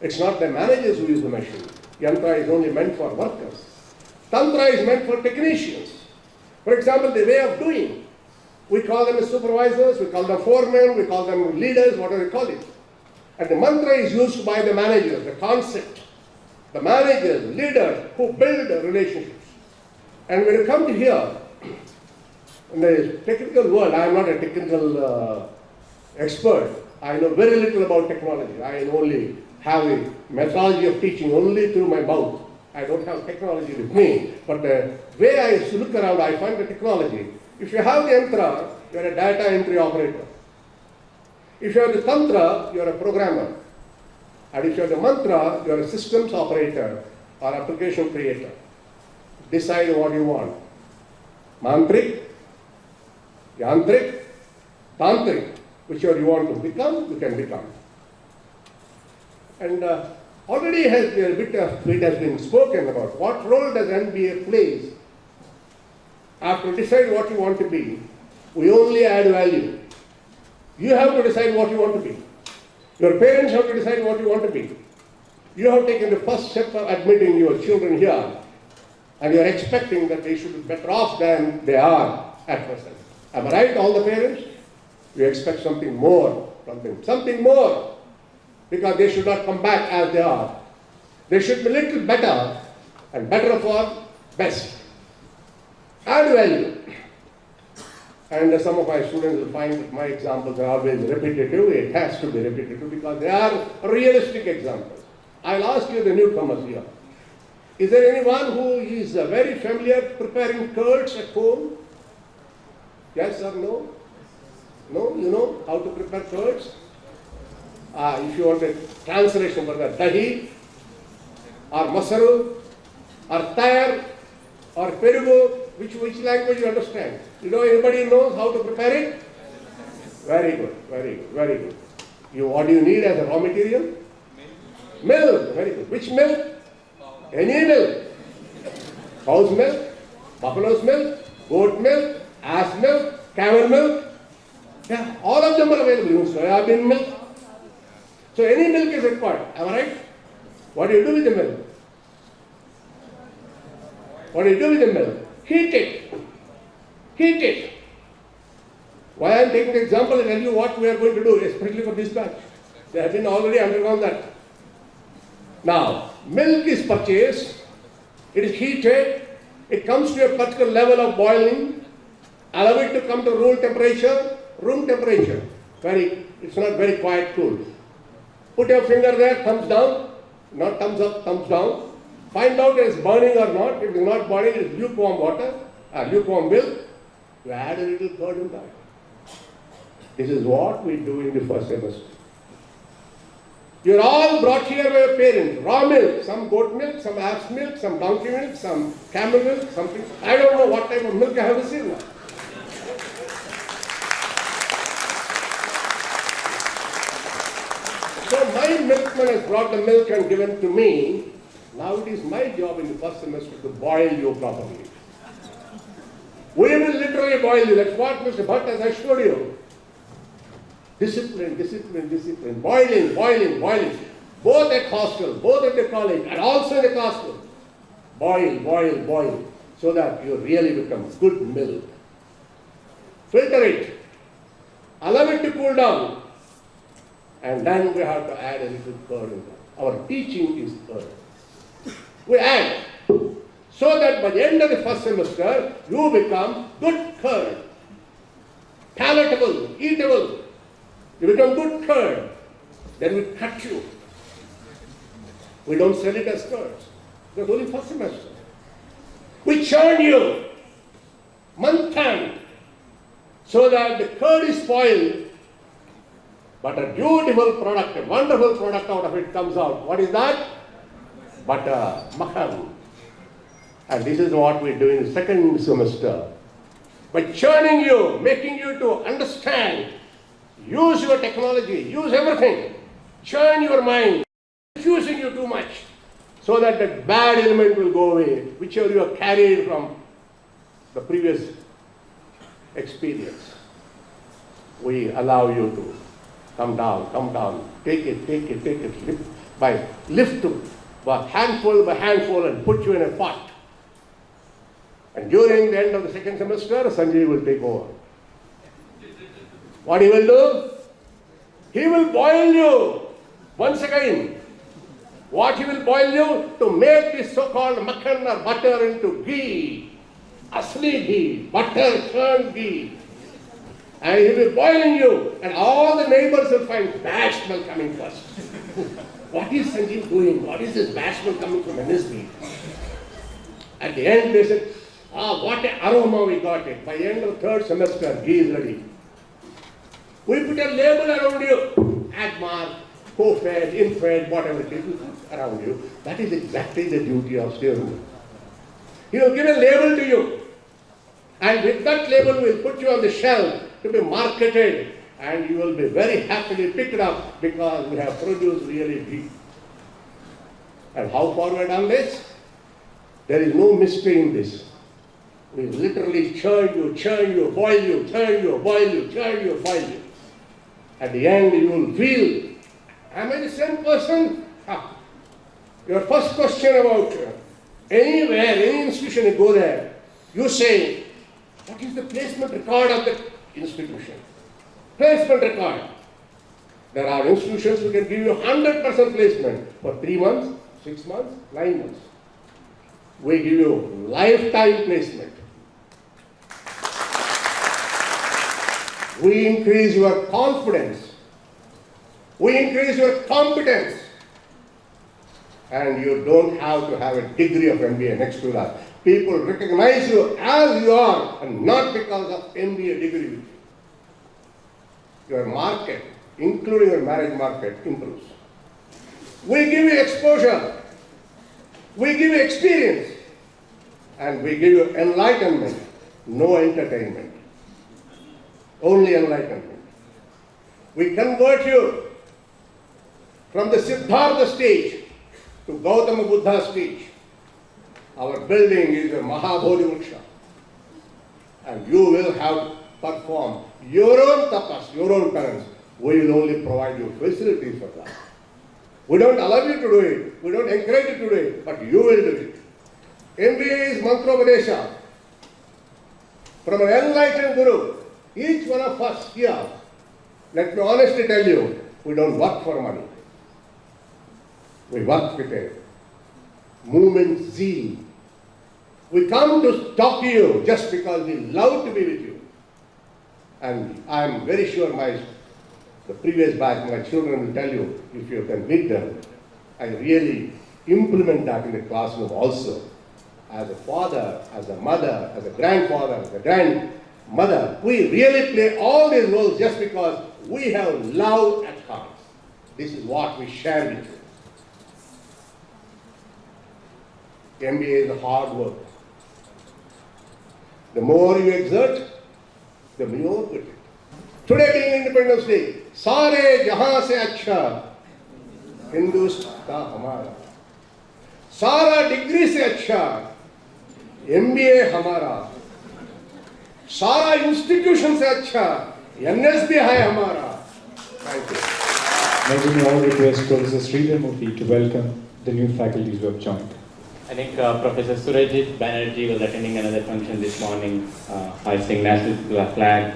It's not the managers who use the machine. Yantra is only meant for workers. Tantra is meant for technicians. For example, the way of doing. We call them supervisors, we call them foremen, we call them leaders, whatever we call it. And the mantra is used by the managers, the concept. The managers, leaders who build relationships. And when you come to here, in the technical world, I am not a technical expert. I know very little about technology. I only have a methodology of teaching only through my mouth. I don't have technology with me. But the way I look around, I find the technology. If you have the yantra, you are a data entry operator. If you have the tantra, you are a programmer. And if you have the mantra, you are a systems operator or application creator. Decide what you want. Mantrik, yantrik, tantric. Whichever you want to become, you can become. And already a bit of it has been spoken about. What role does MBA plays? After you decide what you want to be, we only add value. You have to decide what you want to be. Your parents have to decide what you want to be. You have taken the first step of admitting your children here, and you are expecting that they should be better off than they are at present. Am I right, all the parents? You expect something more from them. Something more, because they should not come back as they are. They should be a little better, and better for best. Add value. And some of my students will find that my examples are always repetitive. It has to be repetitive because they are realistic examples. I'll ask you, the newcomers here. Is there anyone who is very familiar preparing curds at home? Yes or no? No? You know how to prepare curds? If you want a translation for that, dahi, or masaru, or tayar, or perugu, which language you understand? You know, anybody knows how to prepare it? Very good, very good, very good. What do you need as a raw material? Milk, very good. Which milk? Any milk. Cow's milk, buffalo's milk, goat milk, ass milk, camel milk. Yeah, all of them are available. Soya bean milk. So any milk is required. Am I right? What do you do with the milk? What do you do with the milk? Heat it. Heat it. Why I am taking the example and tell you what we are going to do, especially for this batch. They have been already undergone that. Now, milk is purchased, it is heated, it comes to a particular level of boiling, allow it to come to room temperature. It's not very quiet cool. Put your finger there, thumbs down, not thumbs up, thumbs down. Find out if it's burning or not. If it's not burning, it's lukewarm water, lukewarm milk. You add a little curd in that. This is what we do in the first semester. You're all brought here by your parents. Raw milk, some goat milk, some ass milk, some donkey milk, some camel milk, something. I don't know what type of milk I have seen now. So my milkman has brought the milk and given to me. Now it is my job in the first semester to boil you properly. We will literally boil you. That's what Mr. Bhatt has assured you. Discipline, discipline, discipline. Boiling, boiling, boiling. Both at hostel, both at the college, and also in the classroom. Boil, boil, boil, so that you really become good milk. Filter it, allow it to cool down, and then we have to add a little curd in that. Our teaching is curd. We add, so that by the end of the first semester, you become good curd. Palatable, eatable. You become good curd. Then we cut you. We don't sell it as curds. That's only first semester. We churn you, month-end, so that the curd is spoiled, but a beautiful product, a wonderful product out of it comes out. What is that? Butter, makhan. And this is what we do in the second semester. By churning you, making you to understand, use your technology, use everything, churn your mind, confusing you too much, so that the bad element will go away, whichever you have carried from the previous experience. We allow you to come down, take it, lift by handful and put you in a pot. And during the end of the second semester, Sanjay will take over. What he will do? He will boil you once again. What he will boil you? To make this so-called makhan or butter into ghee. Asli ghee, butter churned ghee. And he will be boiling you, and all the neighbors will find bad smell coming first. What is Sanjeev doing? What is this bad smell coming from NSB? At the end, they said, what an aroma we got it. By the end of third semester, ghee is ready. We put a label around you, Agmark, co-fed, in-fed, whatever it is, around you. That is exactly the duty of steering. He will give a label to you. And with that label, we will put you on the shelf to be marketed. And you will be very happily picked up because we have produced really ghee. And how far we have done this? There is no mystery in this. We literally churn you, boil you, churn you, boil you, churn you, boil you. At the end, you will feel, am I the same person? Your first question about anywhere, any institution you go there, you say, what is the placement record of the institution? Placement record. There are institutions who can give you 100% placement for 3 months, 6 months, 9 months. We give you lifetime placement. We increase your confidence. We increase your competence. And you don't have to have a degree of MBA next to that. People recognize you as you are and not because of MBA degree with you. Your market, including your marriage market, improves. We give you exposure. We give you experience. And we give you enlightenment, no entertainment. Only enlightenment. We convert you from the Siddhartha stage to Gautama Buddha stage. Our building is a Mahabodhi Vriksha. And you will have to perform your own tapas, your own penance. We will only provide you facilities for that. We don't allow you to do it. We don't encourage you to do it. But you will do it. MBA is Mantropadesha. From an enlightened Guru. Each one of us here, let me honestly tell you, we don't work for money. We work with a movement zeal. We come to talk to you just because we love to be with you. And I am very sure the previous batch, my children will tell you, if you can meet them, I really implement that in the classroom also. As a father, as a mother, as a grandfather, as a grandmother, we really play all these roles just because we have love at heart. This is what we share with you. MBA is hard work. The more you exert, the more you get. Today being Independence Day, सारे जहां से अच्छा हिंदुस्तान हमारा, सारा degree से अच्छा MBA हमारा, सारा इंस्टीट्यूशन से अच्छा NSB है हमारा. Thank you. May we all request Professor Sridhar Murthy to welcome the new faculties who have joined. I think Professor Surajit Banerjee was attending another function this morning, hoisting national flag.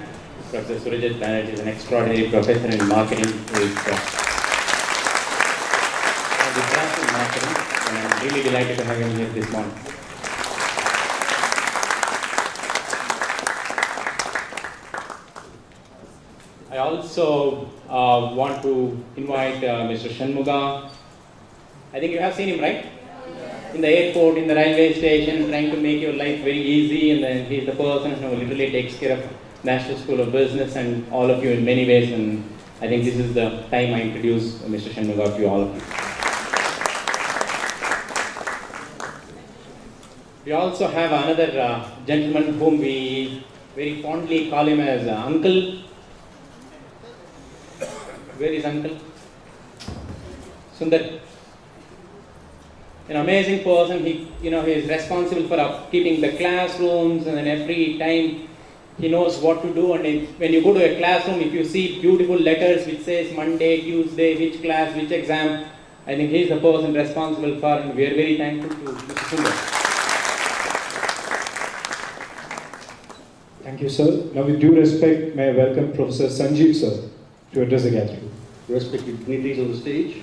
Professor Surajit Banerjee is an extraordinary professor in marketing who is in marketing, and I'm really delighted to have him here this morning. I also want to invite Mr. Shanmuga. I think you have seen him, right? In the airport, in the railway station, trying to make your life very easy, and then he's the person who literally takes care of National School of Business and all of you in many ways, and I think this is the time I introduce Mr. Shanmuga to all of you. We also have another gentleman whom we very fondly call him as Uncle. Where is Uncle? Sundar. An amazing person. He is responsible for keeping the classrooms, and then every time he knows what to do. And when you go to a classroom, if you see beautiful letters which says Monday, Tuesday, which class, which exam, I think he is the person responsible for, and we are very thankful to Mr. Sundar. Thank you, sir. Now, with due respect, may I welcome Professor Sanjeev, sir, to address the gathering. Respected dignitaries on the stage,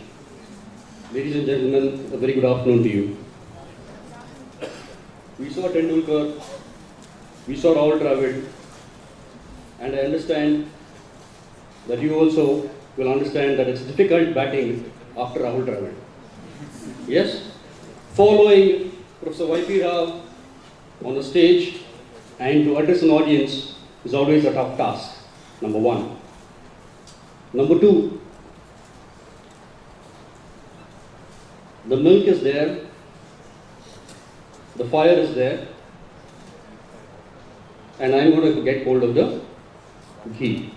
ladies and gentlemen, a very good afternoon to you. We saw Tendulkar, we saw Rahul Dravid, and I understand that you also will understand that it's difficult batting after Rahul Dravid. Yes? Following Professor Y.P. Rao on the stage and to address an audience is always a tough task, number one. Number two, the milk is there, the fire is there, and I'm going to get hold of the ghee.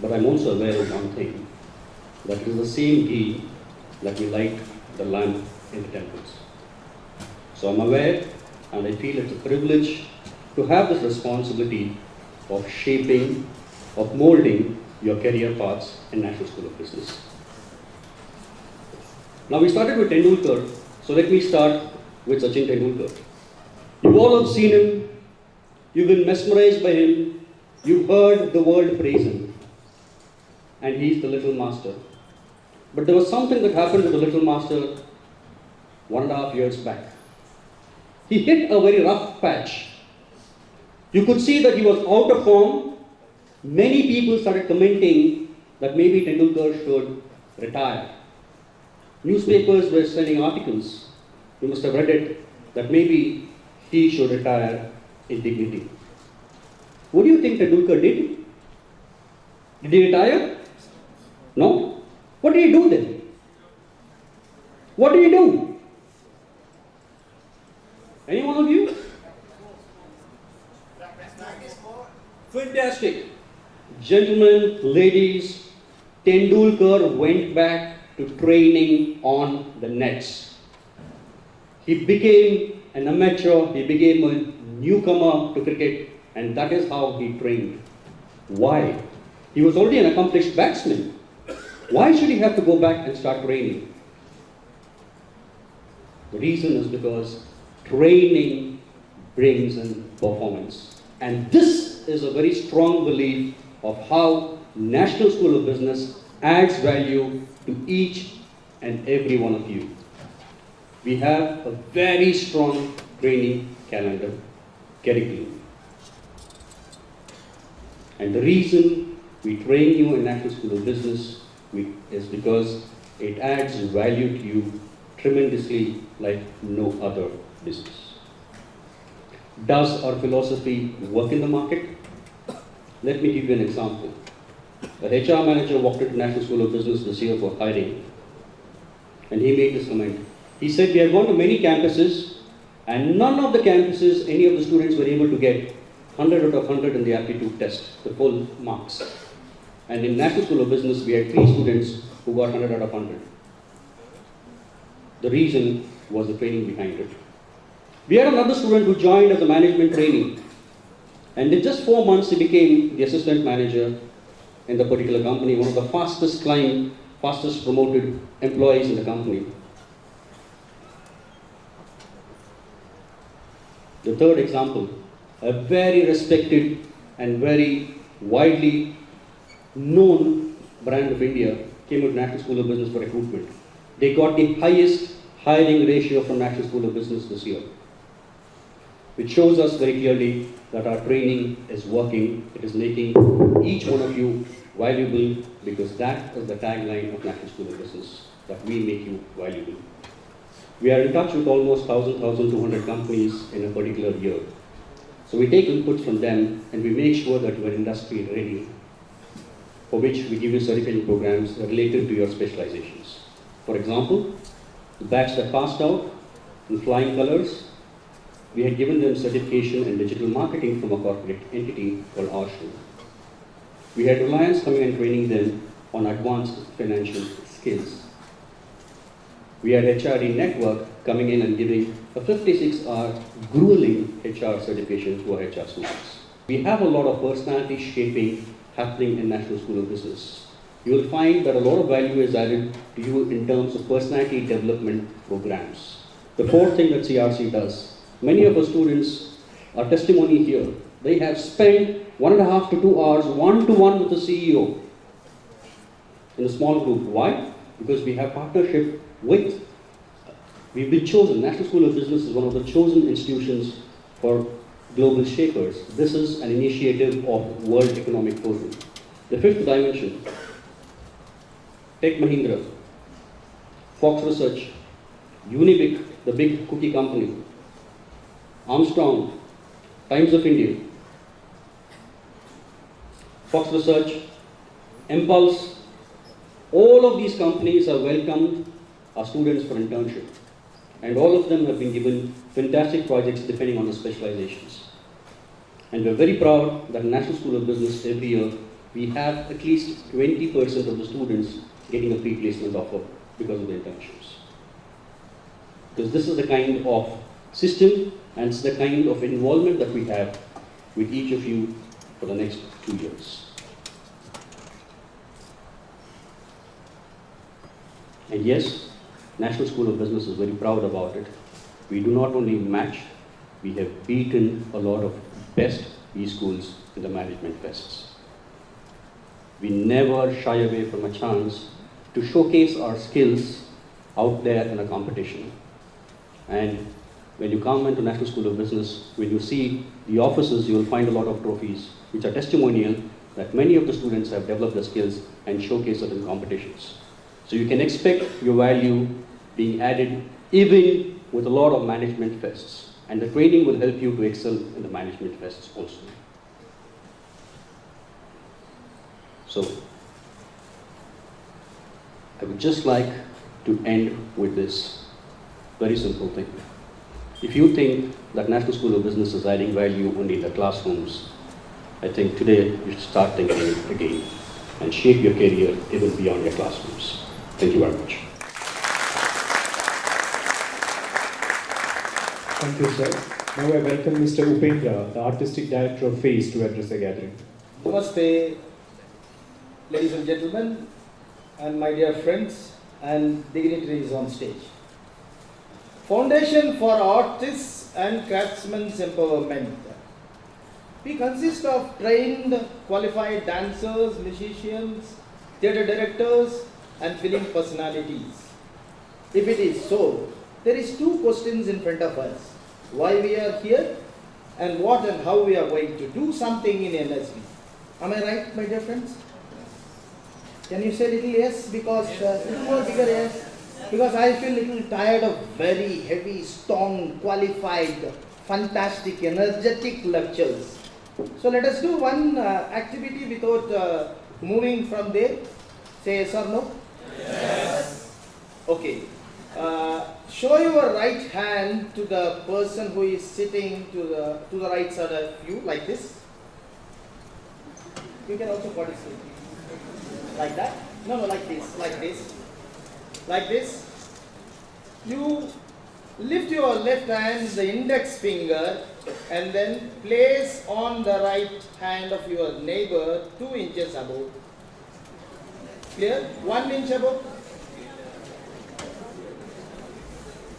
But I'm also aware of one thing, that it is the same ghee that we light the lamp in the temples. So I'm aware, and I feel it's a privilege to have this responsibility of shaping, of molding your career paths in National School of Business. Now we started with Tendulkar, so let me start with Sachin Tendulkar. You all have seen him, you've been mesmerized by him, you've heard the world praise him, and he's the little master. But there was something that happened to the little master 1.5 years back. He hit a very rough patch. You could see that he was out of form. Many people started commenting that maybe Tendulkar should retire. Newspapers were sending articles, you must have read it, that maybe he should retire in dignity. What do you think Tendulkar did? Did he retire? No? What did he do then? What did he do? Any one of you? Fantastic. Gentlemen, ladies, Tendulkar went back to training on the nets. He became an amateur, he became a newcomer to cricket, and that is how he trained. Why? He was already an accomplished batsman. Why should he have to go back and start training? The reason is because training brings in performance. And this is a very strong belief of how National School of Business adds value to each and every one of you. We have a very strong training calendar, curriculum. And the reason we train you in National School of Business is because it adds value to you tremendously like no other business. Does our philosophy work in the market? Let me give you an example. A HR manager walked into National School of Business this year for hiring, and he made this comment. He said, we have gone to many campuses, and none of the campuses, any of the students were able to get 100 out of 100 in the aptitude test, the full marks. And in National School of Business, we had 3 students who got 100 out of 100. The reason was the training behind it. We had another student who joined as a management trainee, and in just 4 months, he became the assistant manager in the particular company, one of the fastest promoted employees in the company. The third example, a very respected and very widely known brand of India came to National School of Business for recruitment. They got the highest hiring ratio from National School of Business this year, which shows us very clearly that our training is working. It is making each one of you valuable, because that is the tagline of National School of Business, that we make you valuable. We are in touch with almost 1,200 companies in a particular year. So we take inputs from them and we make sure that you are industry ready, for which we give you certification programs related to your specializations. For example, the batch that passed out in flying colors, we had given them certification in digital marketing from a corporate entity called Arsham. We had Reliance coming and training them on advanced financial skills. We had HRD Network coming in and giving a 56-hour grueling HR certification to our HR students. We have a lot of personality shaping happening in National School of Business. You will find that a lot of value is added to you in terms of personality development programs. The fourth thing that CRC does, many of our students are testimony here. They have spent 1.5 to 2 hours one-to-one with the CEO in a small group. Why? Because we have partnership with, we've been chosen, National School of Business is one of the chosen institutions for global shapers. This is an initiative of World Economic Forum. The fifth dimension, Tech Mahindra, Fox Research, Unibic, the big cookie company, Armstrong, Times of India, Fox Research, Impulse, all of these companies have welcomed our students for internship. And all of them have been given fantastic projects depending on the specializations. And we're very proud that in National School of Business every year, we have at least 20% of the students getting a pre-placement offer because of the internships. Because this is the kind of system and it's the kind of involvement that we have with each of you for the next 2 years. And yes, National School of Business is very proud about it. We do not only match, we have beaten a lot of best E-schools in the management fests. We never shy away from a chance to showcase our skills out there in a competition. And when you come into National School of Business, when you see the offices, you will find a lot of trophies, which are testimonial that many of the students have developed their skills and showcased it in competitions. So you can expect your value being added even with a lot of management fests. And the training will help you to excel in the management fests also. So, I would just like to end with this very simple thing. If you think that National School of Business is adding value only in the classrooms, I think today you should start thinking again and shape your career even beyond your classrooms. Thank you very much. Thank you, sir. Now I welcome Mr. Upendra, the Artistic Director of FACE, to address the gathering. Namaste, ladies and gentlemen, and my dear friends and dignitaries on stage. Foundation for Artists and Craftsmen's Empowerment. We consist of trained, qualified dancers, musicians, theatre directors, and film personalities. If it is so, there is two questions in front of us. Why we are here and what and how we are going to do something in NSB. Am I right, my dear friends? Can you say little yes? Because little more bigger yes. Because I feel little tired of very heavy, strong, qualified, fantastic, energetic lectures. So let us do one activity without moving from there. Say yes or no? Yes. Okay. Show your right hand to the person who is sitting to the right side of you, like this. You can also participate. Like that? No, like this, like this. Like this. You lift your left hand, the index finger, and then place on the right hand of your neighbor 2 inches above. Clear? 1 inch above.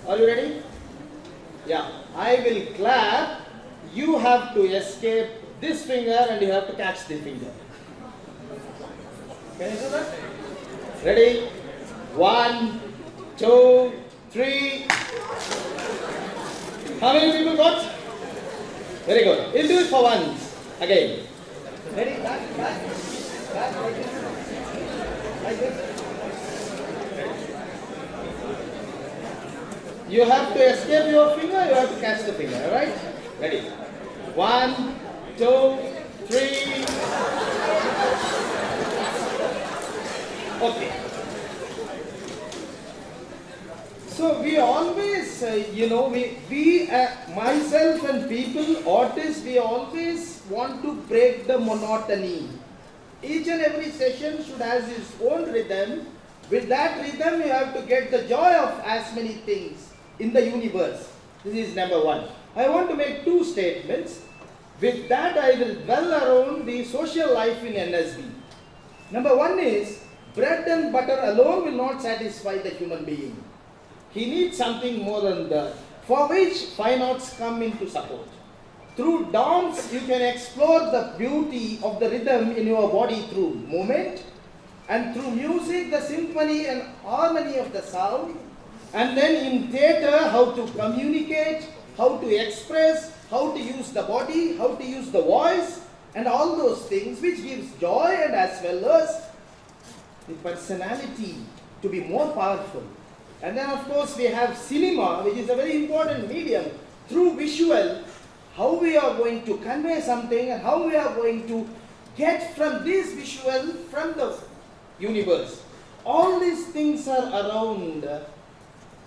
Are you ready? Yeah, I will clap. You have to escape this finger and you have to catch the finger. Can you do that? Ready? 1, 2, 3. How many people got? Very good. We'll do it for once. Again. Ready? Back, back, back, like this. Like this. You have to escape your finger, you have to catch the finger, alright? Ready? 1, 2, 3. Okay. So we always, myself and people, artists, we always want to break the monotony. Each and every session should have its own rhythm. With that rhythm, you have to get the joy of as many things in the universe. This is number one. I want to make two statements. With that, I will dwell around the social life in NSB. Number one is, bread and butter alone will not satisfy the human being. He needs something more than that, for which fine arts come into support. Through dance, you can explore the beauty of the rhythm in your body through movement, and through music, the symphony and harmony of the sound, and then in theatre, how to communicate, how to express, how to use the body, how to use the voice, and all those things which gives joy and as well as the personality to be more powerful. And then of course we have cinema, which is a very important medium. Through visual, how we are going to convey something and how we are going to get from this visual from the universe. All these things are around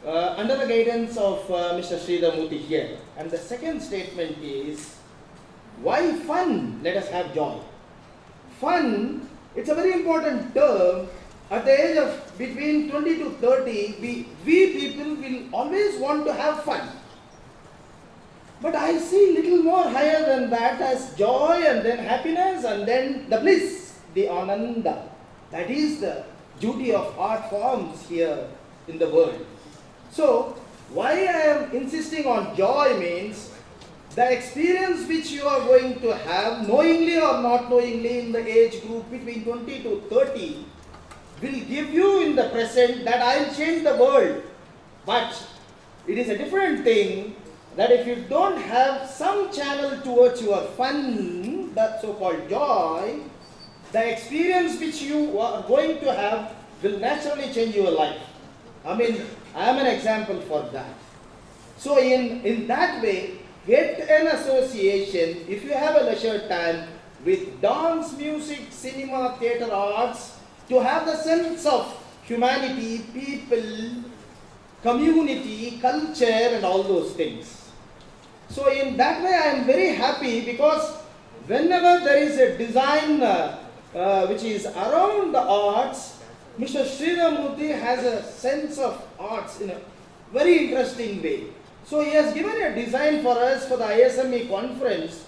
under the guidance of Mr. Sridhar Murthy here. And the second statement is, why fun? Let us have joy. Fun, it's a very important term. At the age of between 20 to 30, we people will always want to have fun. But I see little more higher than that as joy and then happiness and then the bliss, the ananda. That is the duty of art forms here in the world. So, why I am insisting on joy means the experience which you are going to have, knowingly or not knowingly, in the age group between 20 to 30, will give you in the present that I will change the world. But it is a different thing that if you don't have some channel towards your fun, that so-called joy, the experience which you are going to have will naturally change your life. I mean, I am an example for that. So in that way, get an association, if you have a leisure time, with dance, music, cinema, theatre arts, to have the sense of humanity, people, community, culture and all those things. So in that way I am very happy, because whenever there is a design which is around the arts, Mr. Sridhar Murthy has a sense of arts in a very interesting way. So he has given a design for us for the ISME conference,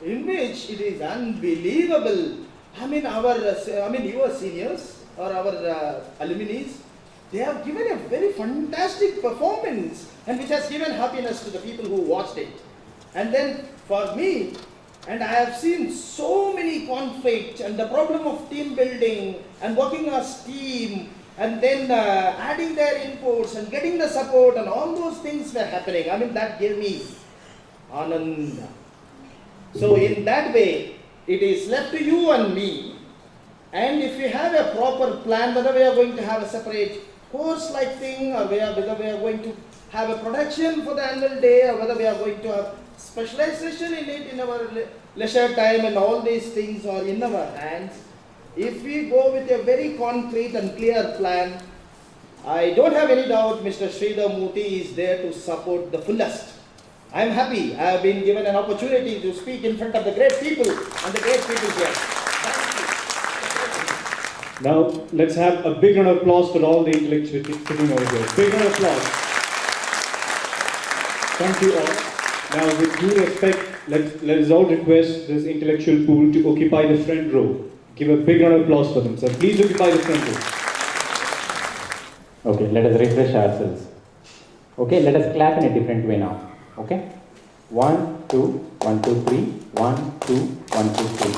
in which it is unbelievable. I mean, your seniors or our alumni, they have given a very fantastic performance, and which has given happiness to the people who watched it. And then for me, and I have seen so many conflicts and the problem of team building and working as team, and then adding their inputs and getting the support and all those things were happening. I mean, that gave me ananda. So in that way, it is left to you and me. And if we have a proper plan, whether we are going to have a separate course-like thing, or whether we are going to have a production for the annual day, or whether we are going to have specialization in it in our leisure time, and all these things are in our hands. If we go with a very concrete and clear plan, I don't have any doubt Mr. Sridhar Murthy is there to support the fullest. I am happy I have been given an opportunity to speak in front of the great people and the great people here. Now, let's have a big round of applause for all the intellectuals sitting over here. Big round of applause. Thank you all. Now, with due respect, let us all request this intellectual pool to occupy the front row. Give a big round of applause for them, sir. Please occupy the front row. Okay, let us refresh ourselves. Okay, let us clap in a different way now. Okay? 1, 2, 1, 2, 3. 1, 2, 1, 2, 3.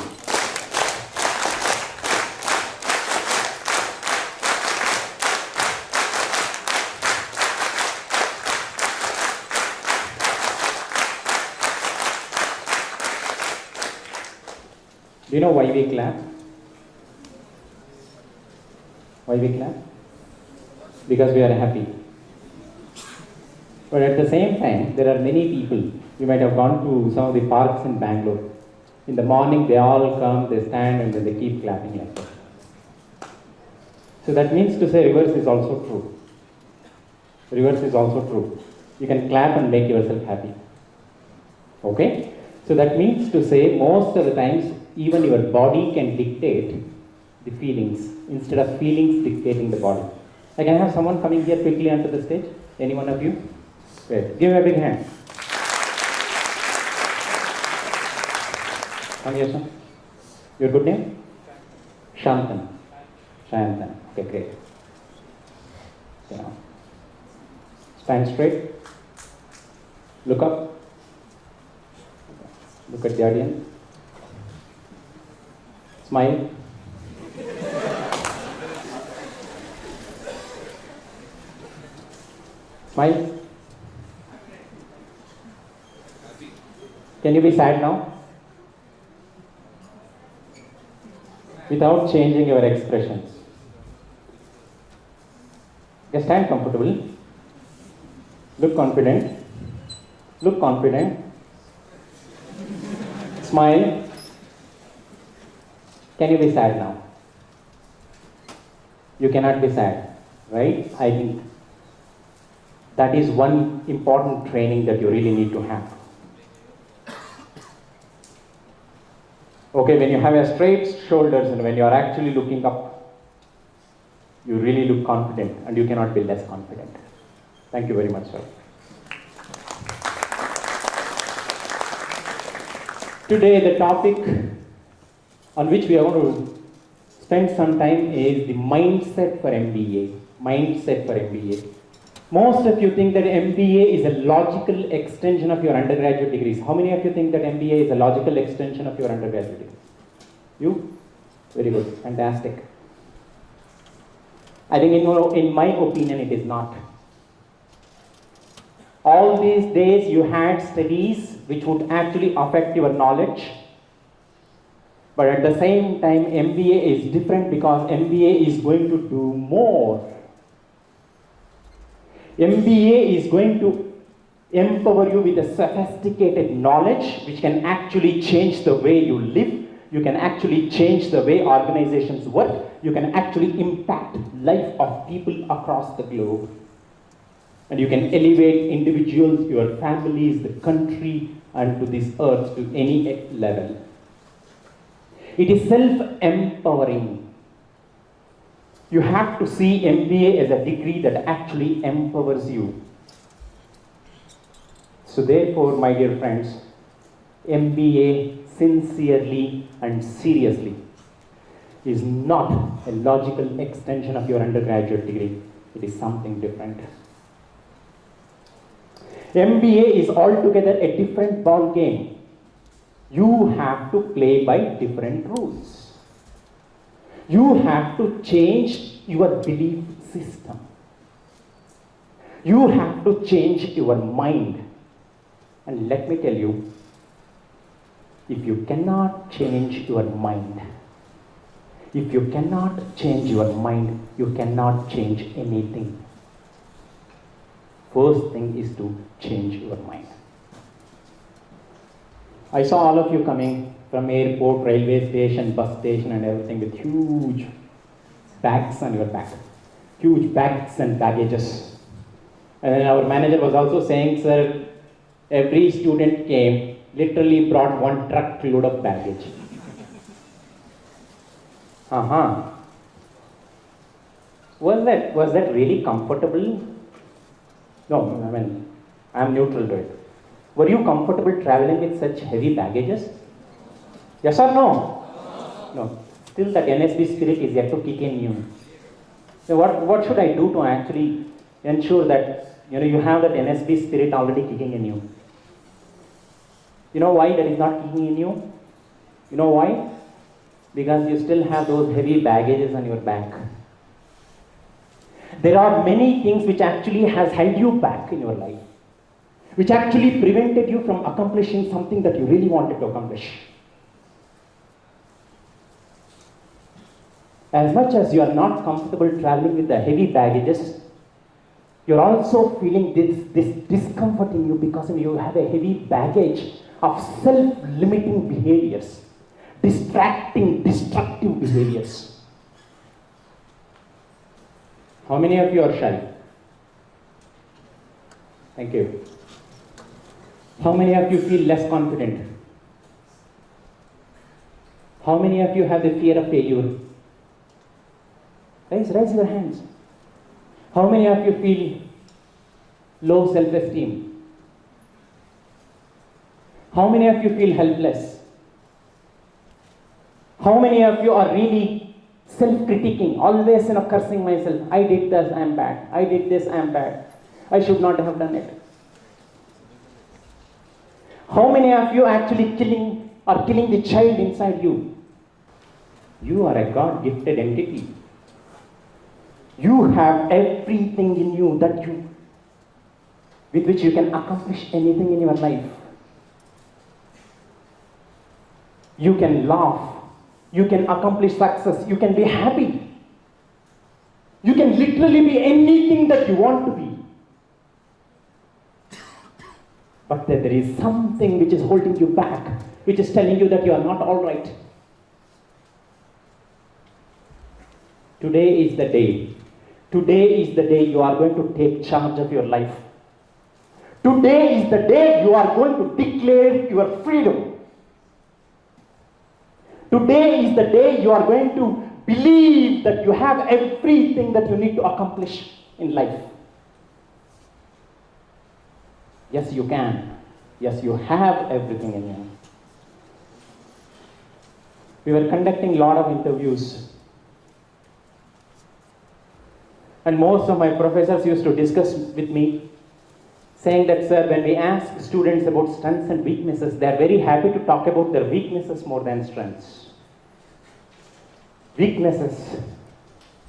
Do you know why we clap? Why we clap? Because we are happy. But at the same time, there are many people. You might have gone to some of the parks in Bangalore. In the morning, they all come, they stand, and then they keep clapping like that. So that means to say reverse is also true. Reverse is also true. You can clap and make yourself happy. Okay? So that means to say most of the times, even your body can dictate the feelings instead of feelings dictating the body. I can have someone coming here quickly onto the stage. Any one of you? Great. Give me a big hand. Come here, son. Your good name? Shantan. Shantan. Okay, great. Okay, now. Stand straight. Look up. Look at the audience. Smile. Smile. Can you be sad now? Without changing your expressions. Just stand comfortable. Look confident. Look confident. Smile. Can you be sad now? You cannot be sad, right? I think that is one important training that you really need to have. Okay, when you have a straight shoulders and when you are actually looking up, you really look confident and you cannot be less confident. Thank you very much, sir. Today, the topic on which we are going to spend some time is the mindset for MBA. Mindset for MBA. Most of you think that MBA is a logical extension of your undergraduate degrees. How many of you think that MBA is a logical extension of your undergraduate degrees? You? Very good. Fantastic. I think in my opinion it is not. All these days you had studies which would actually affect your knowledge. But at the same time MBA is different because MBA is going to do more. MBA is going to empower you with a sophisticated knowledge which can actually change the way you live. You can actually change the way organizations work. You can actually impact life of people across the globe. And you can elevate individuals, your families, the country, and to this earth to any level. It is self-empowering. You have to see MBA as a degree that actually empowers you. So therefore, my dear friends, MBA sincerely and seriously is not a logical extension of your undergraduate degree. It is something different. MBA is altogether a different ball game. You have to play by different rules. You have to change your belief system. You have to change your mind. And let me tell you, if you cannot change your mind, if you cannot change your mind, you cannot change anything. First thing is to change your mind. I saw all of you coming from airport, railway station, bus station and everything with huge bags on your back. Huge bags and baggages. And then our manager was also saying, sir, every student came, literally brought one truckload of baggage. Was that really comfortable? No, I mean, I'm neutral to it. Were you comfortable traveling with such heavy baggages? Yes or no? No. Still that NSB spirit is yet to kick in you. So what should I do to actually ensure that you have that NSB spirit already kicking in you? You know why that is not kicking in you? You know why? Because you still have those heavy baggages on your back. There are many things which actually has held you back in your life, which actually prevented you from accomplishing something that you really wanted to accomplish. As much as you are not comfortable traveling with the heavy baggages, you're also feeling this discomfort in you because you have a heavy baggage of self-limiting behaviors, distracting, destructive behaviors. How many of you are shy? Thank you. How many of you feel less confident? How many of you have the fear of failure? Raise your hands. How many of you feel low self-esteem? How many of you feel helpless? How many of you are really self-critiquing, always cursing myself? I did this, I am bad. I did this, I am bad. I should not have done it. How many of you actually killing the child inside you? You are a God-gifted entity. You have everything in you with which you can accomplish anything in your life. You can laugh. You can accomplish success. You can be happy. You can literally be anything that you want to be. But then there is something which is holding you back, which is telling you that you are not all right. Today is the day. Today is the day you are going to take charge of your life. Today is the day you are going to declare your freedom. Today is the day you are going to believe that you have everything that you need to accomplish in life. Yes, you can. Yes, you have everything in you. We were conducting a lot of interviews. And most of my professors used to discuss with me, saying that, sir, when we ask students about strengths and weaknesses, they are very happy to talk about their weaknesses more than strengths. Weaknesses,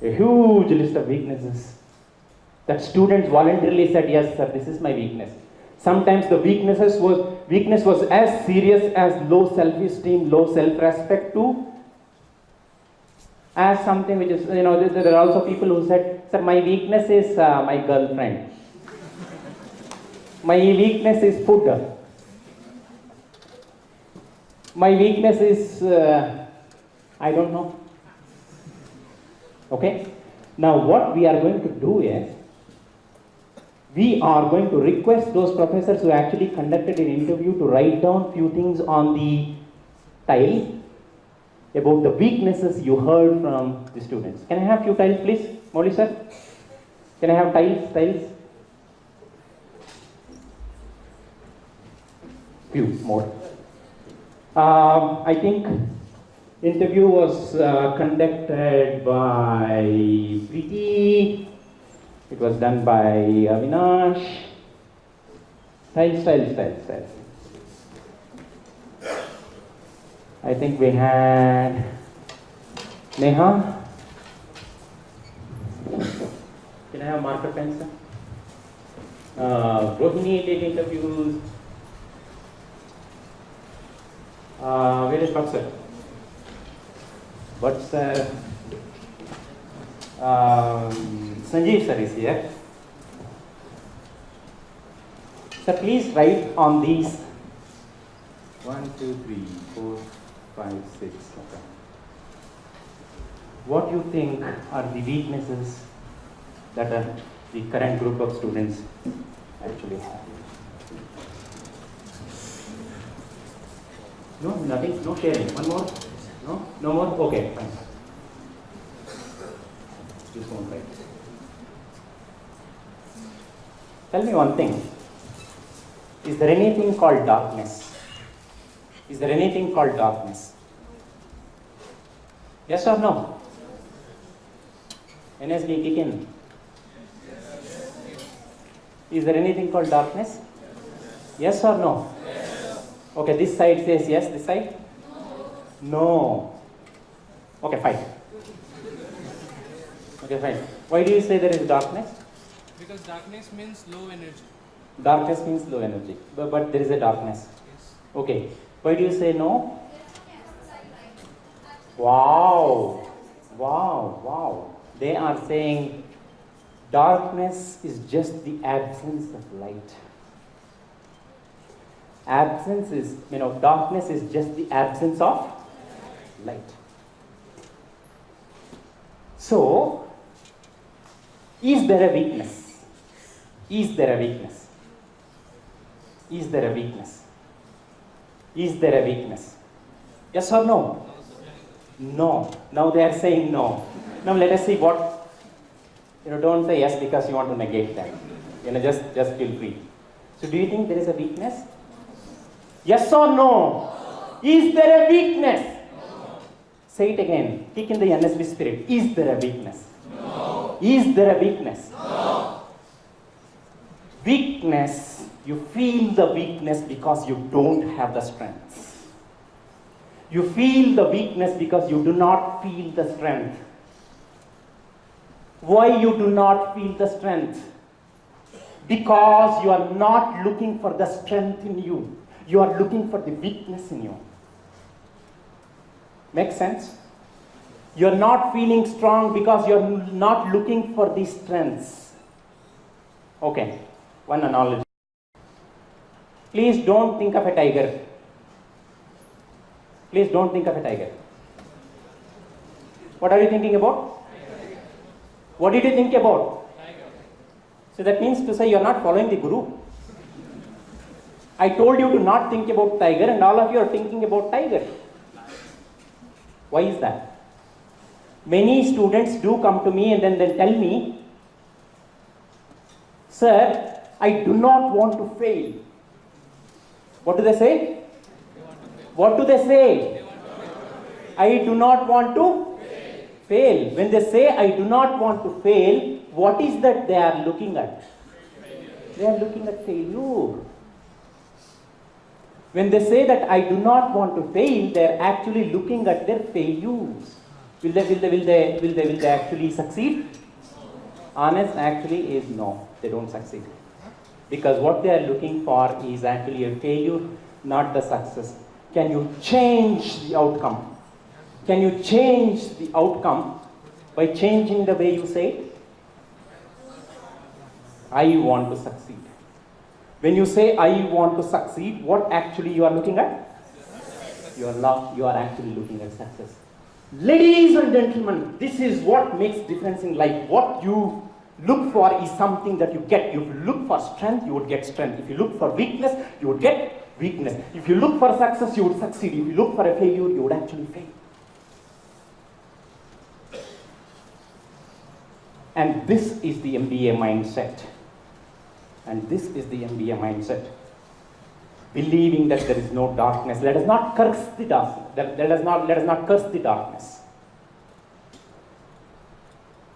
a huge list of weaknesses that students voluntarily said, yes, sir, this is my weakness. Sometimes the weakness was as serious as low self-esteem, low self-respect too, as something which is, there are also people who said, sir, my weakness is my girlfriend. My weakness is food. My weakness is, I don't know. Okay? Now what we are going to do is, we are going to request those professors who actually conducted an interview to write down few things on the tile about the weaknesses you heard from the students. Can I have few tiles, please? Molly sir? Can I have tiles? Few more. I think interview was conducted by Preeti. It was done by Avinash. Tiles. I think we had Neha. Can I have marker pens? Rohini did interviews. Where is Bhatt sir? Sanjeev sir is here. Sir, please write on these 1, 2, 3, 4, 5, 6. Okay. What you think are the weaknesses that the current group of students actually have? No, nothing, no sharing. One more? No more? Okay, fine. Just one right. Tell me one thing. Is there anything called darkness? Is there anything called darkness? Yes or no? NSB, kick in. Is there anything called darkness? Yes or no? Okay, this side says yes, this side? No. Okay, fine. Okay, fine. Why do you say there is darkness? Because darkness means low energy. Darkness means low energy, but there is a darkness. Yes. Okay. Why do you say no? Wow. Wow, wow. They are saying darkness is just the absence of light. Absence is, darkness is just the absence of light. So, is there a weakness? Is there a weakness? Is there a weakness? Is there a weakness? Yes or no? No. Now they are saying no. Now let us see what, don't say yes because you want to negate them. Just feel free. So do you think there is a weakness? Yes or no? Is there a weakness? Say it again. Kick in the NSB spirit. Is there a weakness? No. Is there a weakness? No. Weakness, you feel the weakness because you don't have the strength. You feel the weakness because you do not feel the strength. Why you do not feel the strength? Because you are not looking for the strength in you. You are looking for the weakness in you. Make sense? You are not feeling strong because you are not looking for these strengths. Okay, one analogy. Please don't think of a tiger. Please don't think of a tiger. What are you thinking about? What did you think about? So that means to say you are not following the Guru. I told you to not think about tiger and all of you are thinking about tiger. Why is that? Many students do come to me and then they tell me, sir, I do not want to fail. What do they say? What do they say? I do not want to fail. When they say I do not want to fail, what is that they are looking at? They are looking at failure. When they say that I do not want to fail, they are actually looking at their failures. Will they actually succeed? Honest actually is no, they don't succeed. Because what they are looking for is actually a failure, not the success. Can you change the outcome? Can you change the outcome by changing the way you say it? I want to succeed. When you say I want to succeed, what actually you are looking at? You are actually looking at success. Ladies and gentlemen, this is what makes difference in life. What you look for is something that you get. If you look for strength, you would get strength. If you look for weakness, you would get weakness. If you look for success, you would succeed. If you look for a failure, you would actually fail. And this is the MBA mindset. And this is the MBA mindset. Believing that there is no darkness. Let us not curse the darkness. Let us not curse the darkness.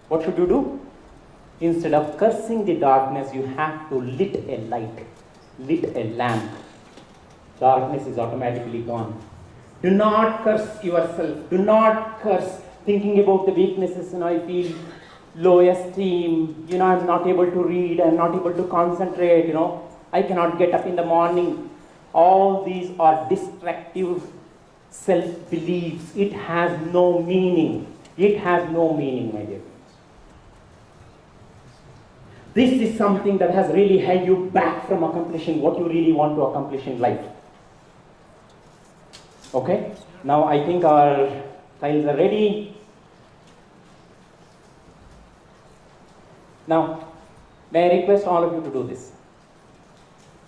What should you do? Instead of cursing the darkness, you have to lit a light, lit a lamp. Darkness is automatically gone. Do not curse yourself. Do not curse thinking about the weaknesses. I feel low esteem. I'm not able to read. I'm not able to concentrate. I cannot get up in the morning. All these are destructive self-beliefs. It has no meaning. It has no meaning, my dear friends. This is something that has really held you back from accomplishing what you really want to accomplish in life. Okay? Now I think our tiles are ready. Now, may I request all of you to do this?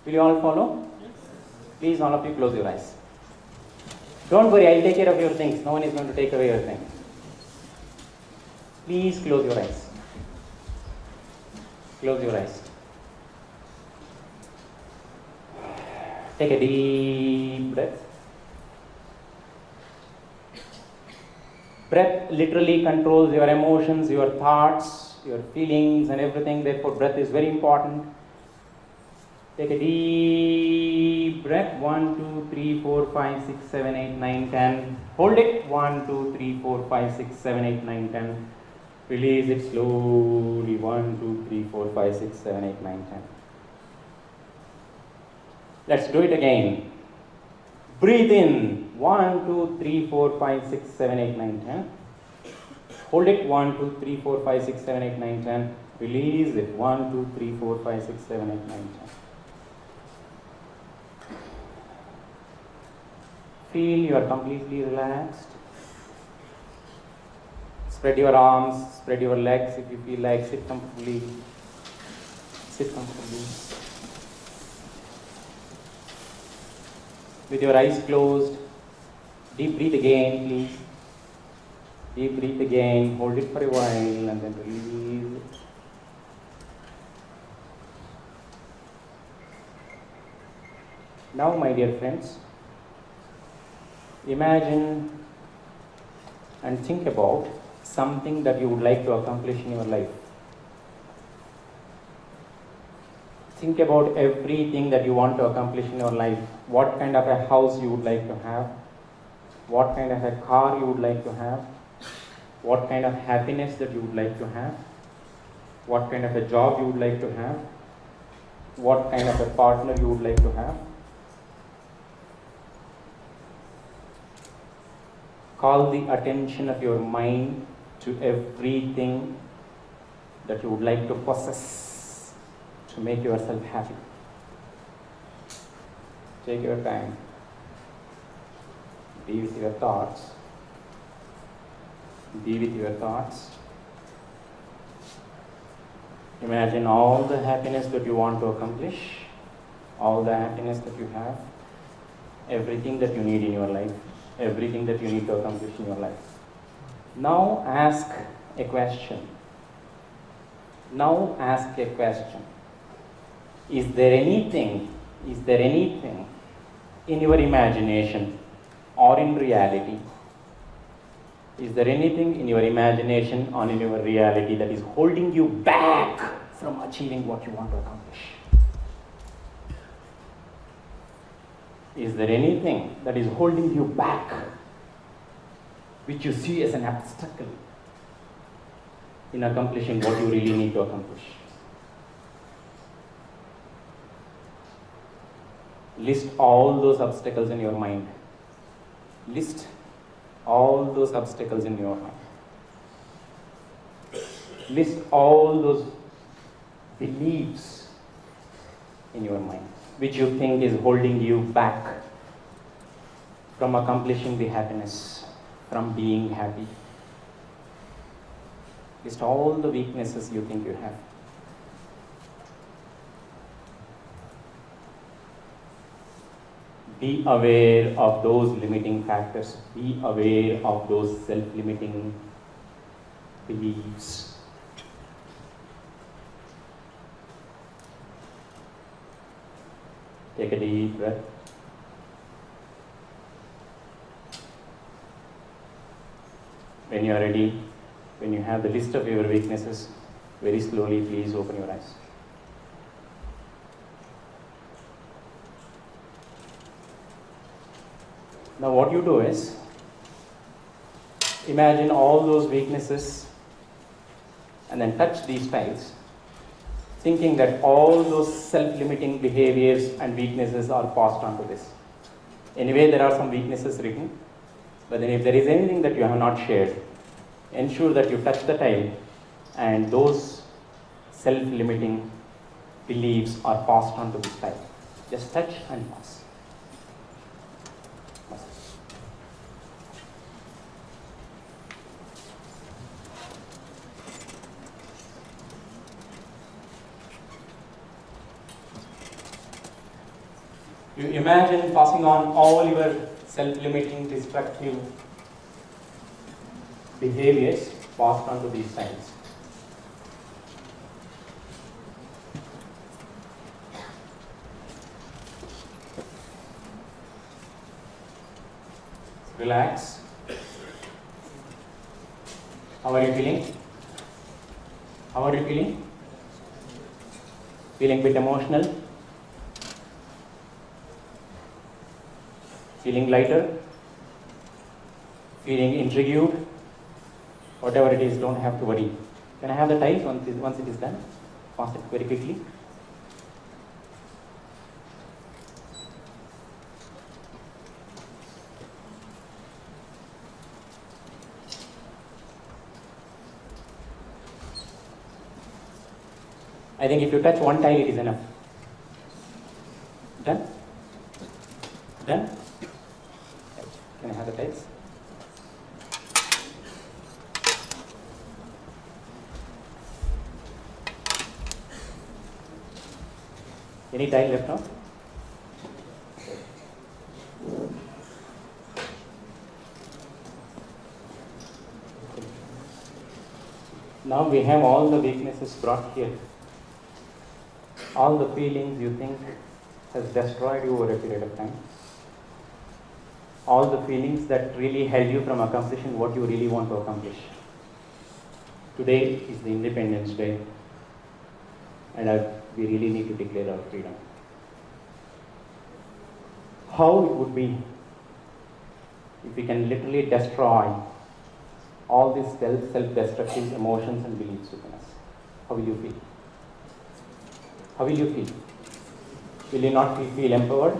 Will you all follow? Please, all of you, close your eyes. Don't worry, I'll take care of your things. No one is going to take away your things. Please close your eyes. Close your eyes. Take a deep breath. Breath literally controls your emotions, your thoughts, your feelings and everything. Therefore, breath is very important. Take a deep breath. 1, 2, 3, 4, 5, 6, 7, 8, 9, 10. Hold it. 1, 2, 3, 4, 5, 6, 7, 8, 9, 10. Release it slowly. 1, 2, 3, 4, 5, 6, 7, 8, 9, 10. Let's do it again. Breathe in. 1, 2, 3, 4, 5, 6, 7, 8, 9, 10. Hold it. 1, 2, 3, 4, 5, 6, 7, 8, 9, 10. Release it. 1, 2, 3, 4, 5, 6, 7, 8, 9, 10. Feel you are completely relaxed. Spread your arms, spread your legs if you feel like. Sit comfortably. Sit comfortably. With your eyes closed, deep breathe again, please. Deep breathe again. Hold it for a while and then release it. Now, my dear friends, imagine and think about something that you would like to accomplish in your life. Think about everything that you want to accomplish in your life. What kind of a house you would like to have, what kind of a car you would like to have, what kind of happiness that you would like to have, what kind of a job you would like to have, what kind of a partner you would like to have. Call the attention of your mind to everything that you would like to possess to make yourself happy. Take your time. Be with your thoughts. Be with your thoughts. Imagine all the happiness that you want to accomplish, all the happiness that you have, everything that you need in your life, everything that you need to accomplish in your life. Now ask a question. Now ask a question. Is there anything in your imagination or in reality? Is there anything in your imagination or in your reality that is holding you back from achieving what you want to accomplish? Is there anything that is holding you back, which you see as an obstacle in accomplishing what you really need to accomplish? List all those obstacles in your mind. List all those obstacles in your mind. List all those beliefs in your mind which you think is holding you back from accomplishing the happiness, from being happy. List all the weaknesses you think you have. Be aware of those limiting factors. Be aware of those self-limiting beliefs. Take a deep breath. When you are ready, when you have the list of your weaknesses, very slowly please open your eyes. Now what you do is, imagine all those weaknesses and then touch these tiles, thinking that all those self-limiting behaviors and weaknesses are passed on to this. Anyway, there are some weaknesses written, but then if there is anything that you have not shared, ensure that you touch the tile and those self-limiting beliefs are passed on to this tile. Just touch and pass. You imagine passing on all your self-limiting, destructive behaviors passed on to these tiles. Relax. How are you feeling? How are you feeling? Feeling a bit emotional? Feeling lighter? Feeling intrigued? Whatever it is, don't have to worry. Can I have the tiles once it is done? Pass it very quickly. I think if you touch one tile, it is enough. Done? Done? Can I have the tiles? Any tile left now? Now we have all the weaknesses brought here. All the feelings you think has destroyed you over a period of time. All the feelings that really held you from accomplishing what you really want to accomplish. Today is the Independence Day, and we really need to declare our freedom. How it would be if we can literally destroy all these self-destructive emotions and beliefs within us. How will you feel? How will you feel? Will you not feel empowered?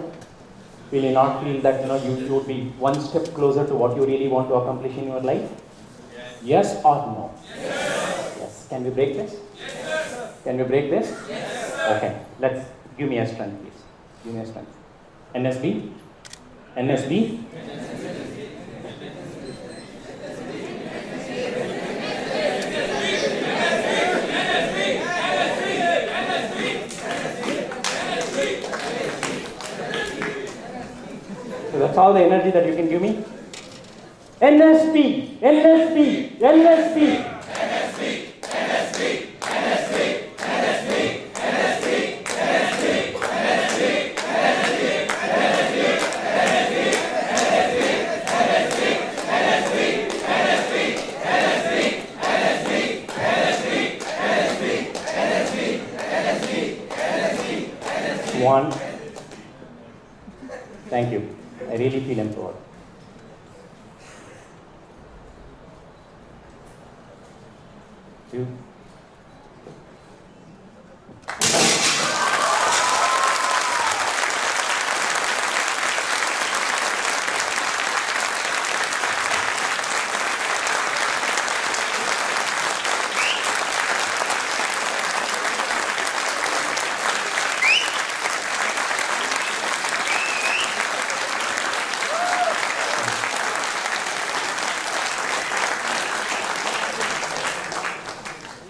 Will you not feel that you would be one step closer to what you really want to accomplish in your life? Yes or no? Yes. Can we break this? Can we break this? Okay. Let's give me a strength, please. Give me a strength. NSB? NSB? So that's all the energy that you can give me. NSP, NSP, NSP. One. Thank you. I really feel empowered. Two.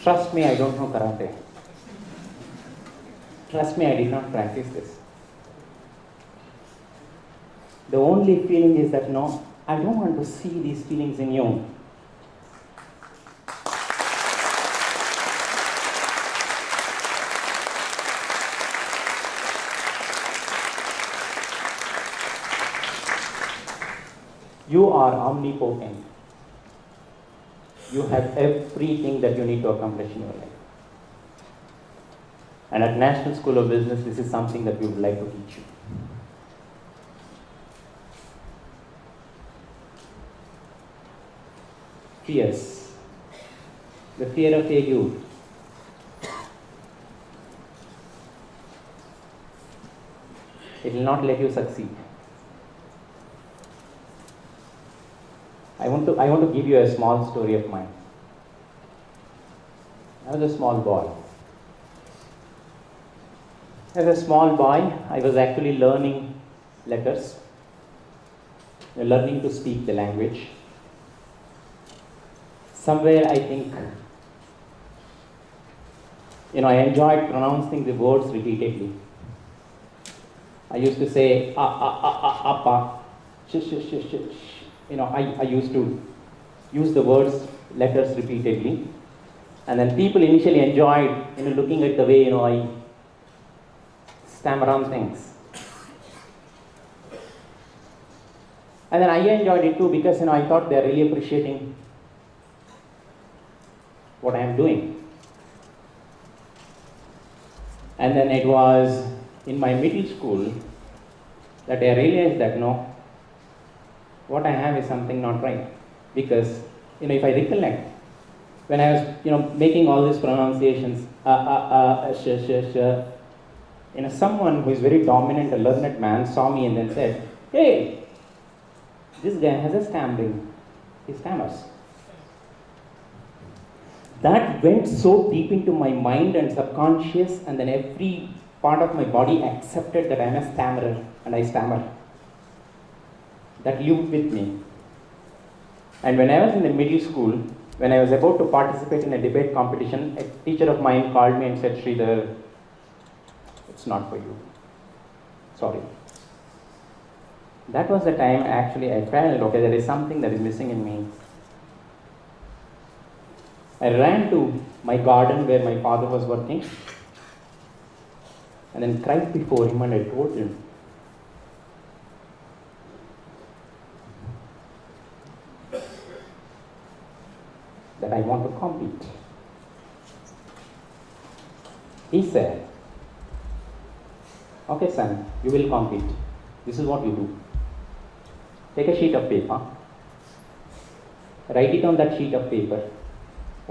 Trust me, I don't know karate. Trust me, I did not practice this. The only feeling is that no, I don't want to see these feelings in you. You are omnipotent. You have everything that you need to accomplish in your life. And at National School of Business, this is something that we would like to teach you. Fears. The fear of failure. It will not let you succeed. I want to give you a small story of mine. I was a small boy. As a small boy, I was actually learning letters, learning to speak the language. Somewhere I think, I enjoyed pronouncing the words repeatedly. I used to say, appa, sh, sh, sh, sh, sh. I used to use the words, letters repeatedly. And then people initially enjoyed, looking at the way, I stammer on things. And then I enjoyed it too because, I thought they're really appreciating what I am doing. And then it was in my middle school that I realized that, what I have is something not right. Because, if I recollect, when I was, making all these pronunciations, someone who is very dominant, a learned man, saw me and then said, "Hey, this guy has a stammering. He stammers." That went so deep into my mind and subconscious, and then every part of my body accepted that I am a stammerer and I stammer. That lived with me. And when I was in the middle school, when I was about to participate in a debate competition, a teacher of mine called me and said, "Sridhar, it's not for you. Sorry." That was the time actually I felt, okay, there is something that is missing in me. I ran to my garden where my father was working and then cried before him and I told him, that I want to compete. He said, "Okay son, you will compete. This is what you do. Take a sheet of paper, write it on that sheet of paper,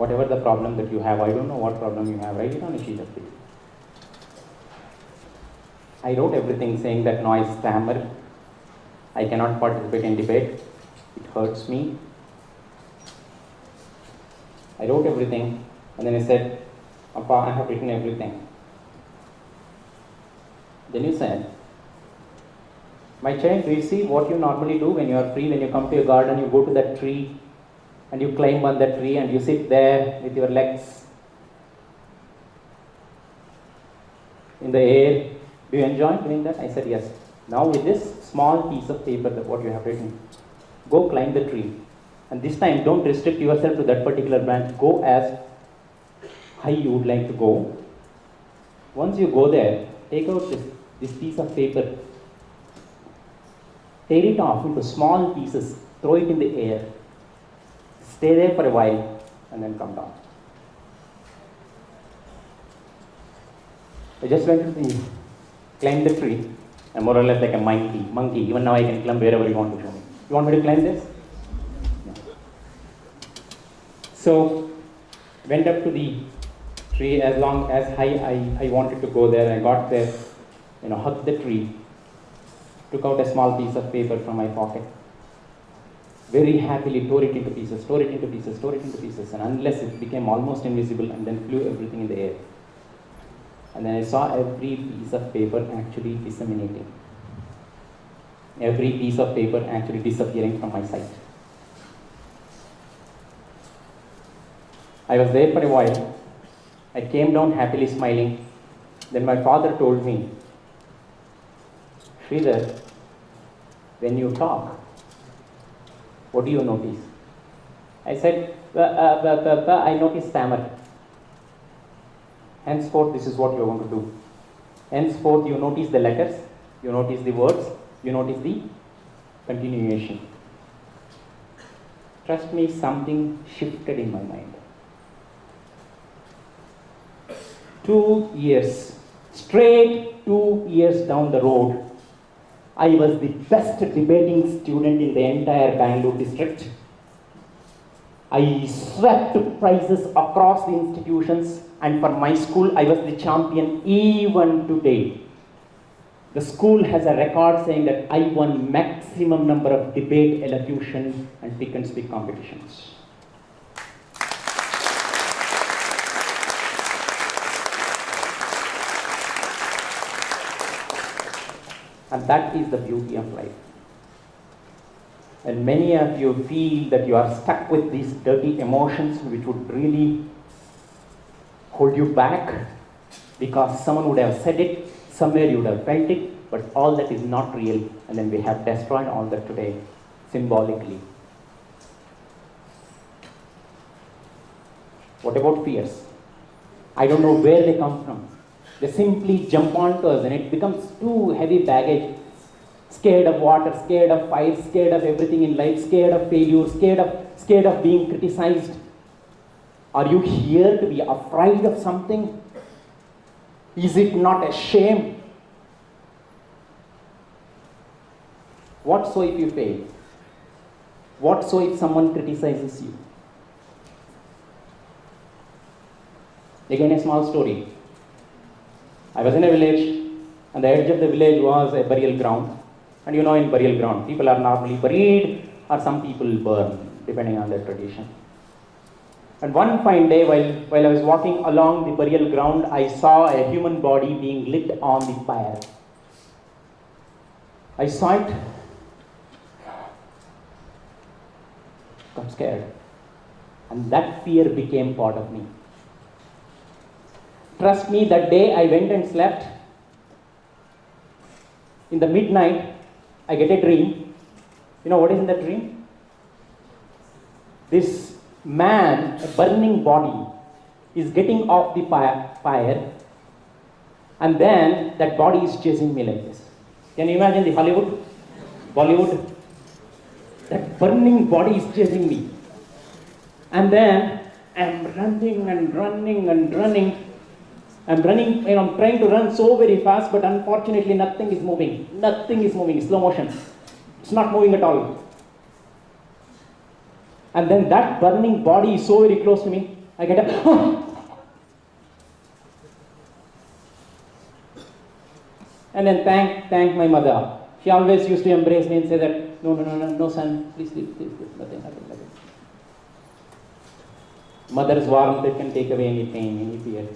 whatever the problem that you have, I don't know what problem you have, write it on a sheet of paper." I wrote everything saying that no, I stammer, I cannot participate in debate, it hurts me. I wrote everything and then I said, "Appa, I have written everything." Then he said, "My child, do you see what you normally do when you are free, when you come to your garden, you go to that tree and you climb on that tree and you sit there with your legs in the air. Do you enjoy doing that?" I said, "Yes." "Now with this small piece of paper that what you have written, go climb the tree. And this time don't restrict yourself to that particular branch. Go as high you would like to go. Once you go there, take out this piece of paper, tear it off into small pieces, throw it in the air, stay there for a while, and then come down." I just went to climb the tree. I'm more or less like a monkey. Even now I can climb wherever you want to show me. You want me to climb this? No. So, went up to the tree as long as high I wanted to go there. I got there, hugged the tree, took out a small piece of paper from my pocket, very happily tore it into pieces, and unless it became almost invisible and then flew everything in the air. And then I saw every piece of paper actually disseminating. Every piece of paper actually disappearing from my sight. I was there for a while. I came down happily smiling. Then my father told me, "Sridhar, when you talk, what do you notice?" I said, "I notice stammer." Henceforth, this is what you are going to do. Henceforth, you notice the letters, you notice the words, you notice the continuation. Trust me, something shifted in my mind. 2 years, straight 2 years down the road, I was the best debating student in the entire Bangalore district. I swept prizes across the institutions, and for my school, I was the champion even today. The school has a record saying that I won maximum number of debate, elocution, and pick and speak competitions. And that is the beauty of life. And many of you feel that you are stuck with these dirty emotions which would really hold you back because someone would have said it, somewhere you would have felt it, but all that is not real, and then we have destroyed all that today, symbolically. What about fears? I don't know where they come from. They simply jump onto us and it becomes too heavy baggage. Scared of water, scared of fire, scared of everything in life, scared of failure, scared of being criticized. Are you here to be afraid of something? Is it not a shame? What so if you fail? What so if someone criticizes you? Again, a small story. I was in a village, and the edge of the village was a burial ground. And you know, in burial ground, people are normally buried, or some people burn, depending on their tradition. And one fine day, while I was walking along the burial ground, I saw a human body being lit on the fire. I saw it, got scared, and that fear became part of me. Trust me, that day I went and slept. In the midnight, I get a dream. You know what is in the dream? This man, a burning body, is getting off the fire, and then that body is chasing me like this. Can you imagine the Hollywood? Bollywood? That burning body is chasing me. And then I'm running and running and running. I'm running, I'm trying to run so very fast, but unfortunately nothing is moving. Nothing is moving, slow motion. It's not moving at all. And then that burning body is so very close to me. I get up. And then thank my mother. She always used to embrace me and say that, no, son, please, nothing. Mother's warmth can take away any pain, any fear.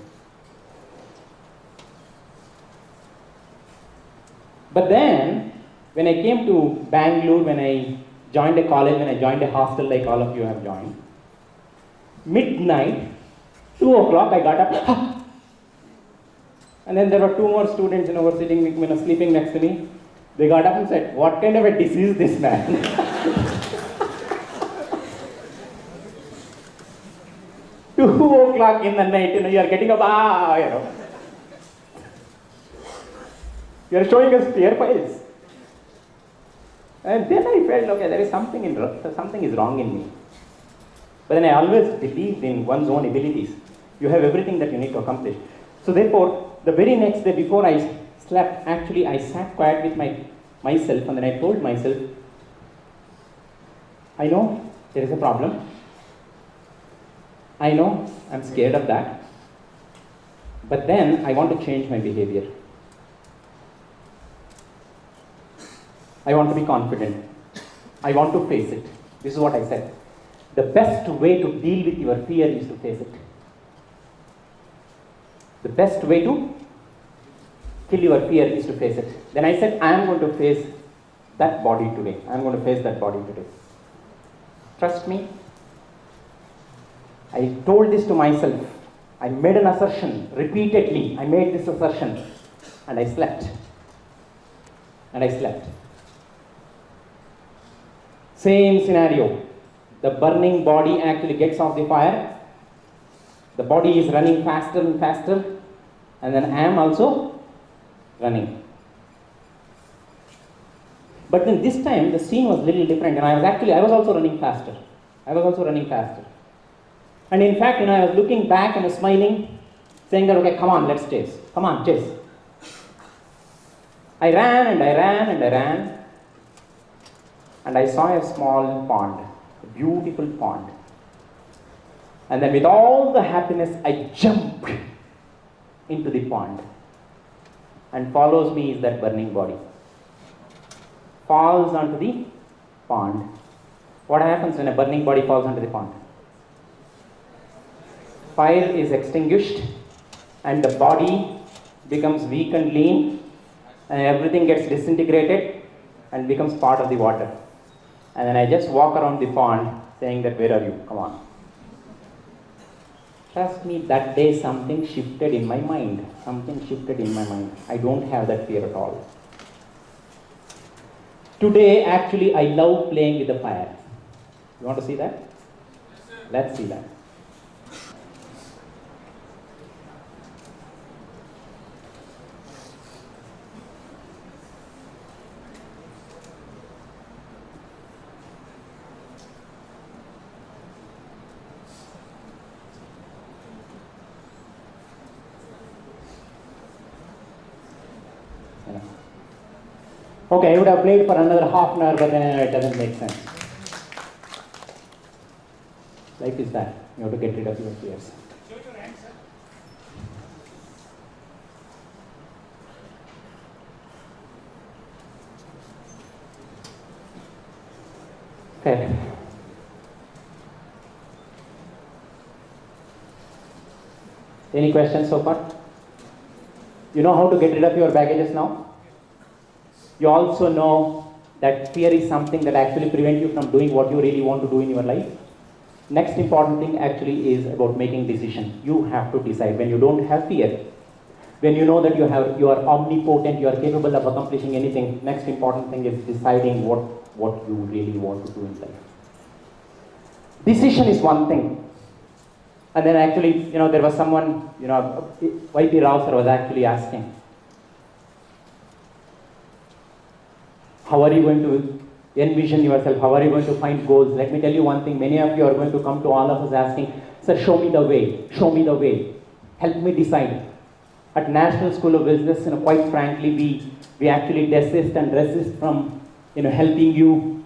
But then, when I came to Bangalore, when I joined a college, when I joined a hostel like all of you have joined, midnight, 2 o'clock, I got up. And then there were 2 more students, were sitting, sleeping next to me. They got up and said, what kind of a disease this man? 2 o'clock in the night, you are getting up, You are showing us tear files. And then I felt, okay, there is something is wrong in me. But then I always believed in one's own abilities. You have everything that you need to accomplish. So therefore, the very next day before I slept, actually I sat quiet with myself, and then I told myself, I know there is a problem. I know I'm scared of that. But then I want to change my behavior. I want to be confident. I want to face it. This is what I said. The best way to deal with your fear is to face it. The best way to kill your fear is to face it. Then I said, I am going to face that body today. I am going to face that body today. Trust me. I told this to myself. I made an assertion repeatedly. I made this assertion and I slept. And I slept. Same scenario. The burning body actually gets off the fire. The body is running faster and faster. And then I am also running. But then this time the scene was a little different, and I was also running faster. And in fact, I was looking back and smiling, saying that, okay, come on, let's chase. Come on, chase. I ran and I ran and I ran. And I saw a small pond, a beautiful pond. And then with all the happiness, I jumped into the pond. And follows me is that burning body. Falls onto the pond. What happens when a burning body falls onto the pond? Fire is extinguished and the body becomes weak and lean and everything gets disintegrated and becomes part of the water. And then I just walk around the pond saying that, where are you? Come on. Trust me, that day something shifted in my mind. I don't have that fear at all. Today, actually, I love playing with the fire. You want to see that? Yes, sir. Let's see that. Okay, I would have played for another half an hour, but then it doesn't make sense. Life is that. You have to get rid of your fears. Okay. Any questions so far? You know how to get rid of your baggages now? You also know that fear is something that actually prevents you from doing what you really want to do in your life. Next important thing actually is about making decisions. You have to decide. When you don't have fear, when you know that you are omnipotent, you are capable of accomplishing anything, next important thing is deciding what you really want to do in life. Decision is one thing. And then actually, there was someone, Y.P. Rao sir was actually asking, how are you going to envision yourself? How are you going to find goals? Let me tell you one thing. Many of you are going to come to all of us asking, sir, show me the way. Show me the way. Help me decide. At National School of Business, quite frankly, we actually desist and resist from, helping you,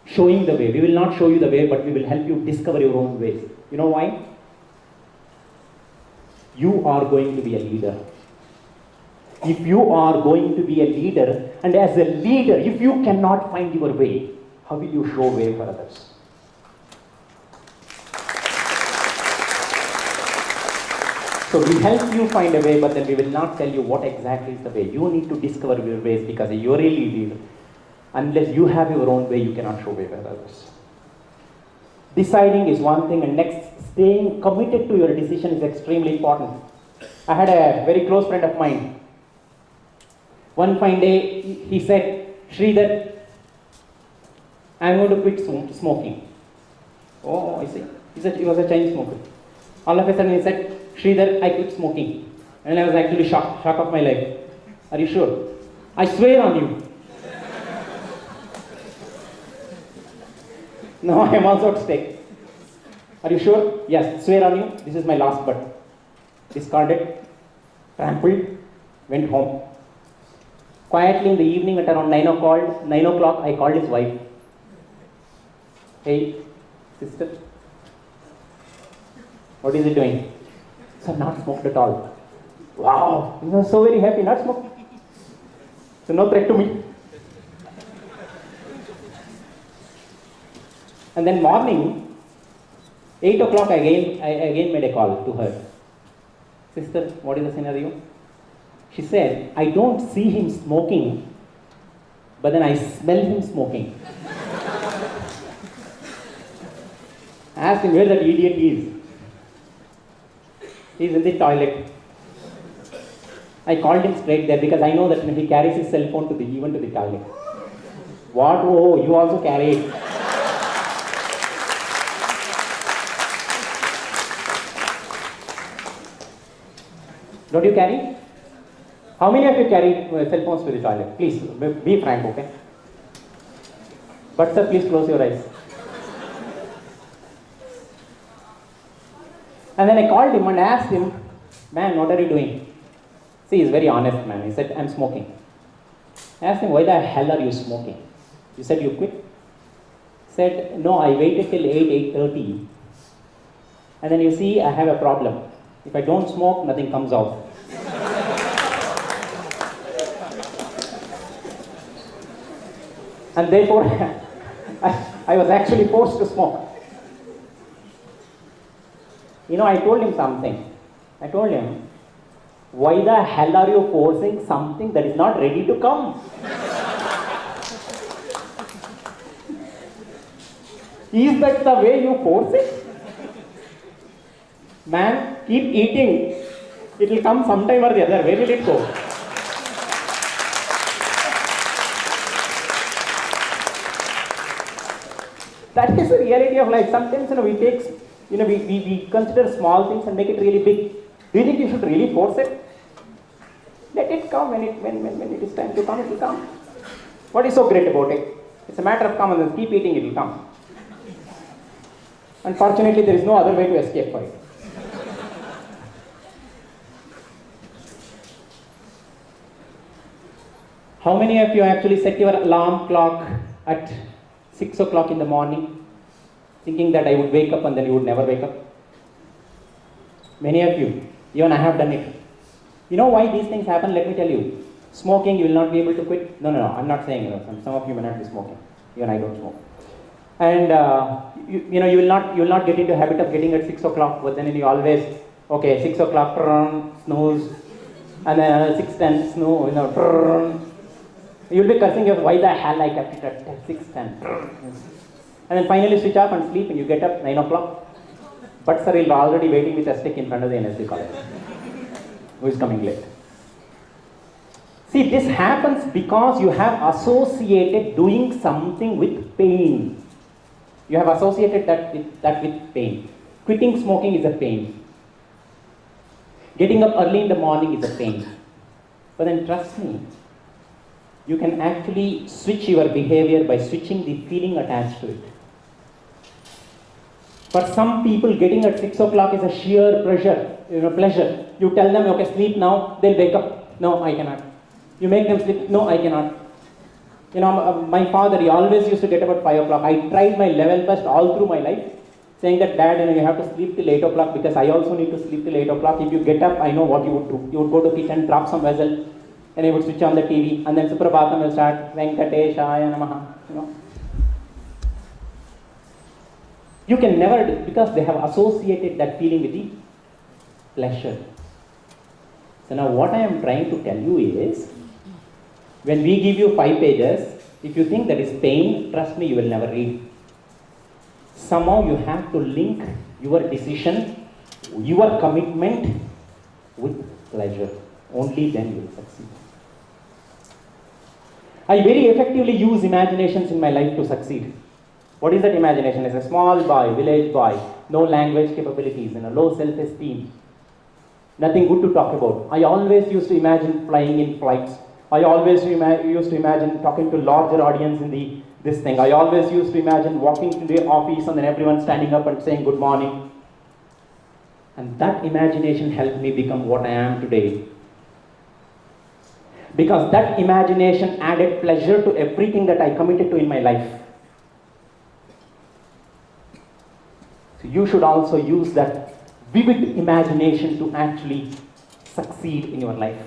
showing the way. We will not show you the way, but we will help you discover your own ways. You know why? You are going to be a leader. If you are going to be a leader, and as a leader, if you cannot find your way, how will you show way for others? So we help you find a way, but then we will not tell you what exactly is the way. You need to discover your ways because you are a leader. Unless you have your own way, you cannot show way for others. Deciding is one thing, and next, staying committed to your decision is extremely important. I had a very close friend of mine. One fine day, he said, Sridhar, I'm going to quit smoking. Oh, I see. He said he was a Chinese smoker. All of a sudden he said, Sridhar, I quit smoking. And I was actually shocked of my life. Are you sure? I swear on you. No, I am also at stake. Are you sure? Yes, swear on you. This is my last bud. Discarded, trampled, went home. Quietly in the evening at around 9 o'clock, I called his wife. Hey, sister, what is he doing? So not smoked at all. Wow, he was so very happy, not smoked. So no threat to me. And then morning, 8 o'clock, I again made a call to her. Sister, what is the scenario? She said, I don't see him smoking, but then I smell him smoking. I asked him where that idiot is. He's in the toilet. I called him straight there because I know that he carries his cell phone even to the toilet. What? Oh, you also carry it. Don't you carry? How many of you carry cell phones to the toilet? Please, be frank, okay? But sir, please close your eyes. And then I called him and asked him, man, what are you doing? See, he's very honest, man. He said, I'm smoking. I asked him, why the hell are you smoking? You said you quit? He said, no, I waited till 8:30. And then you see, I have a problem. If I don't smoke, nothing comes out. And therefore, I was actually forced to smoke. I told him something. I told him, why the hell are you forcing something that is not ready to come? Is that the way you force it? Man, keep eating. It will come sometime or the other. Where will it go? That is the reality of life. Sometimes we consider small things and make it really big. Do you think you should really force it? Let it come when it is time to come, it will come. What is so great about it? It's a matter of common sense. Keep eating, it will come. Unfortunately, there is no other way to escape for it. How many of you actually set your alarm clock at 6 o'clock in the morning? thinking that I would wake up and then you would never wake up? Many of you, even I have done it. You know why these things happen? Let me tell you. Smoking, you will not be able to quit. No, I'm not saying, some of you may not be smoking. Even I don't smoke. And you will not get into the habit of getting at 6 o'clock, but then you always, okay, 6 o'clock, snooze, and then 6:10, snooze, you'll be cursing yourself, why the hell I kept it at 6:10. And then finally switch off and sleep, and you get up 9 o'clock. But sir, you're already waiting with a stick in front of the NSD college, who is coming late. See, this happens because you have associated doing something with pain. You have associated that with pain. Quitting smoking is a pain. Getting up early in the morning is a pain. But then trust me, you can actually switch your behavior by switching the feeling attached to it. For some people, getting at 6 o'clock is a sheer pleasure. You tell them, okay, sleep now, they'll wake up. No, I cannot. You make them sleep. No, I cannot. My father, he always used to get up at 5 o'clock. I tried my level best all through my life, saying that, Dad, you have to sleep till 8 o'clock because I also need to sleep till 8 o'clock. If you get up, I know what you would do. You would go to kitchen, drop some vessel, and you would switch on the TV, and then Suprabhatam will start, Venkateshaya Namaha. You can never do, because they have associated that feeling with the pleasure. So now what I am trying to tell you is, when we give you 5 pages, if you think that is pain, trust me, you will never read. Somehow you have to link your decision, your commitment with pleasure. Only then you will succeed. I very effectively use imaginations in my life to succeed. What is that imagination? As a small boy, village boy, no language capabilities, low self-esteem, nothing good to talk about. I always used to imagine flying in flights. I always used to imagine talking to larger audience in this thing. I always used to imagine walking to the office and then everyone standing up and saying good morning. And that imagination helped me become what I am today. Because that imagination added pleasure to everything that I committed to in my life. So you should also use that vivid imagination to actually succeed in your life.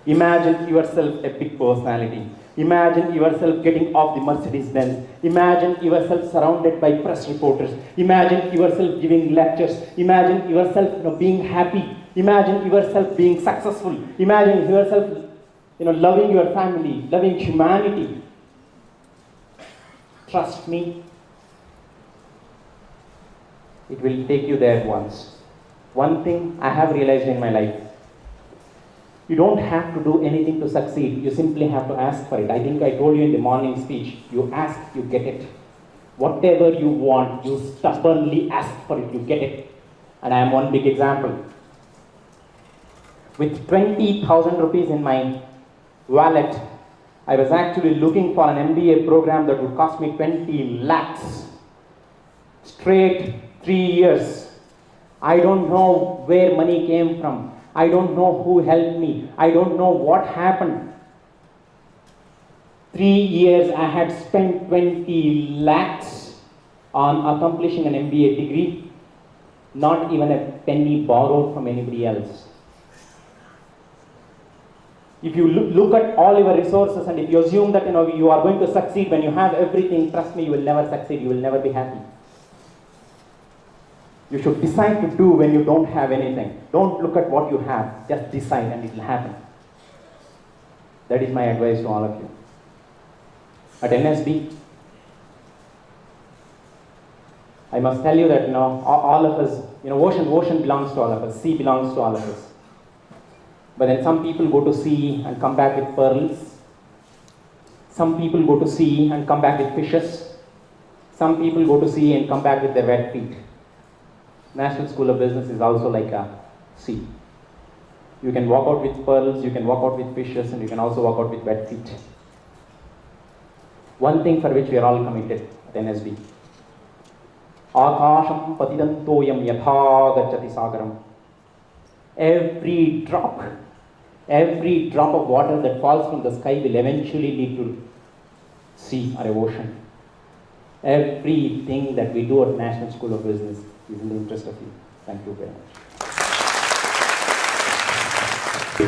Imagine yourself a big personality. Imagine yourself getting off the Mercedes-Benz. Imagine yourself surrounded by press reporters. Imagine yourself giving lectures. Imagine yourself being happy. Imagine yourself being successful. Imagine yourself loving your family, loving humanity. Trust me, it will take you there once. One thing I have realized in my life, you don't have to do anything to succeed. You simply have to ask for it. I think I told you in the morning speech, you ask, you get it. Whatever you want, you stubbornly ask for it, you get it. And I am one big example. With 20,000 rupees in my wallet, I was actually looking for an MBA program that would cost me 20 lakhs. Straight 3 years. I don't know where money came from. I don't know who helped me. I don't know what happened. 3 years I had spent 20 lakhs on accomplishing an MBA degree. Not even a penny borrowed from anybody else. If you look at all your resources and if you assume that you are going to succeed when you have everything, trust me, you will never succeed. You will never be happy. You should decide to do when you don't have anything. Don't look at what you have. Just decide and it will happen. That is my advice to all of you. At NSB, I must tell you that all of us, ocean belongs to all of us. Sea belongs to all of us. But then some people go to sea and come back with pearls. Some people go to sea and come back with fishes. Some people go to sea and come back with their wet feet. National School of Business is also like a sea. You can walk out with pearls, you can walk out with fishes, and you can also walk out with wet feet. One thing for which we are all committed at NSB. Akasham patidantoyam yatha gacchati sagaram. Every drop of water that falls from the sky will eventually lead to sea or a ocean. everything that we do at National School of Business is in the interest of you. Thank you very much.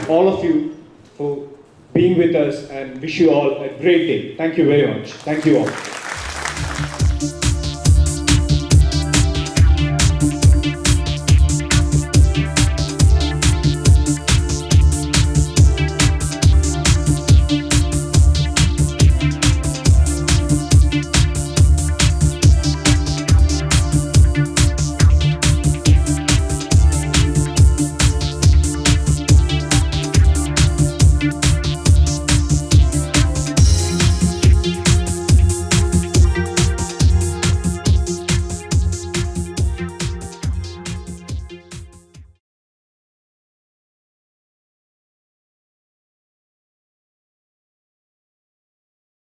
All of you for being with us and wish you all a great day. Thank you very much. Thank you all.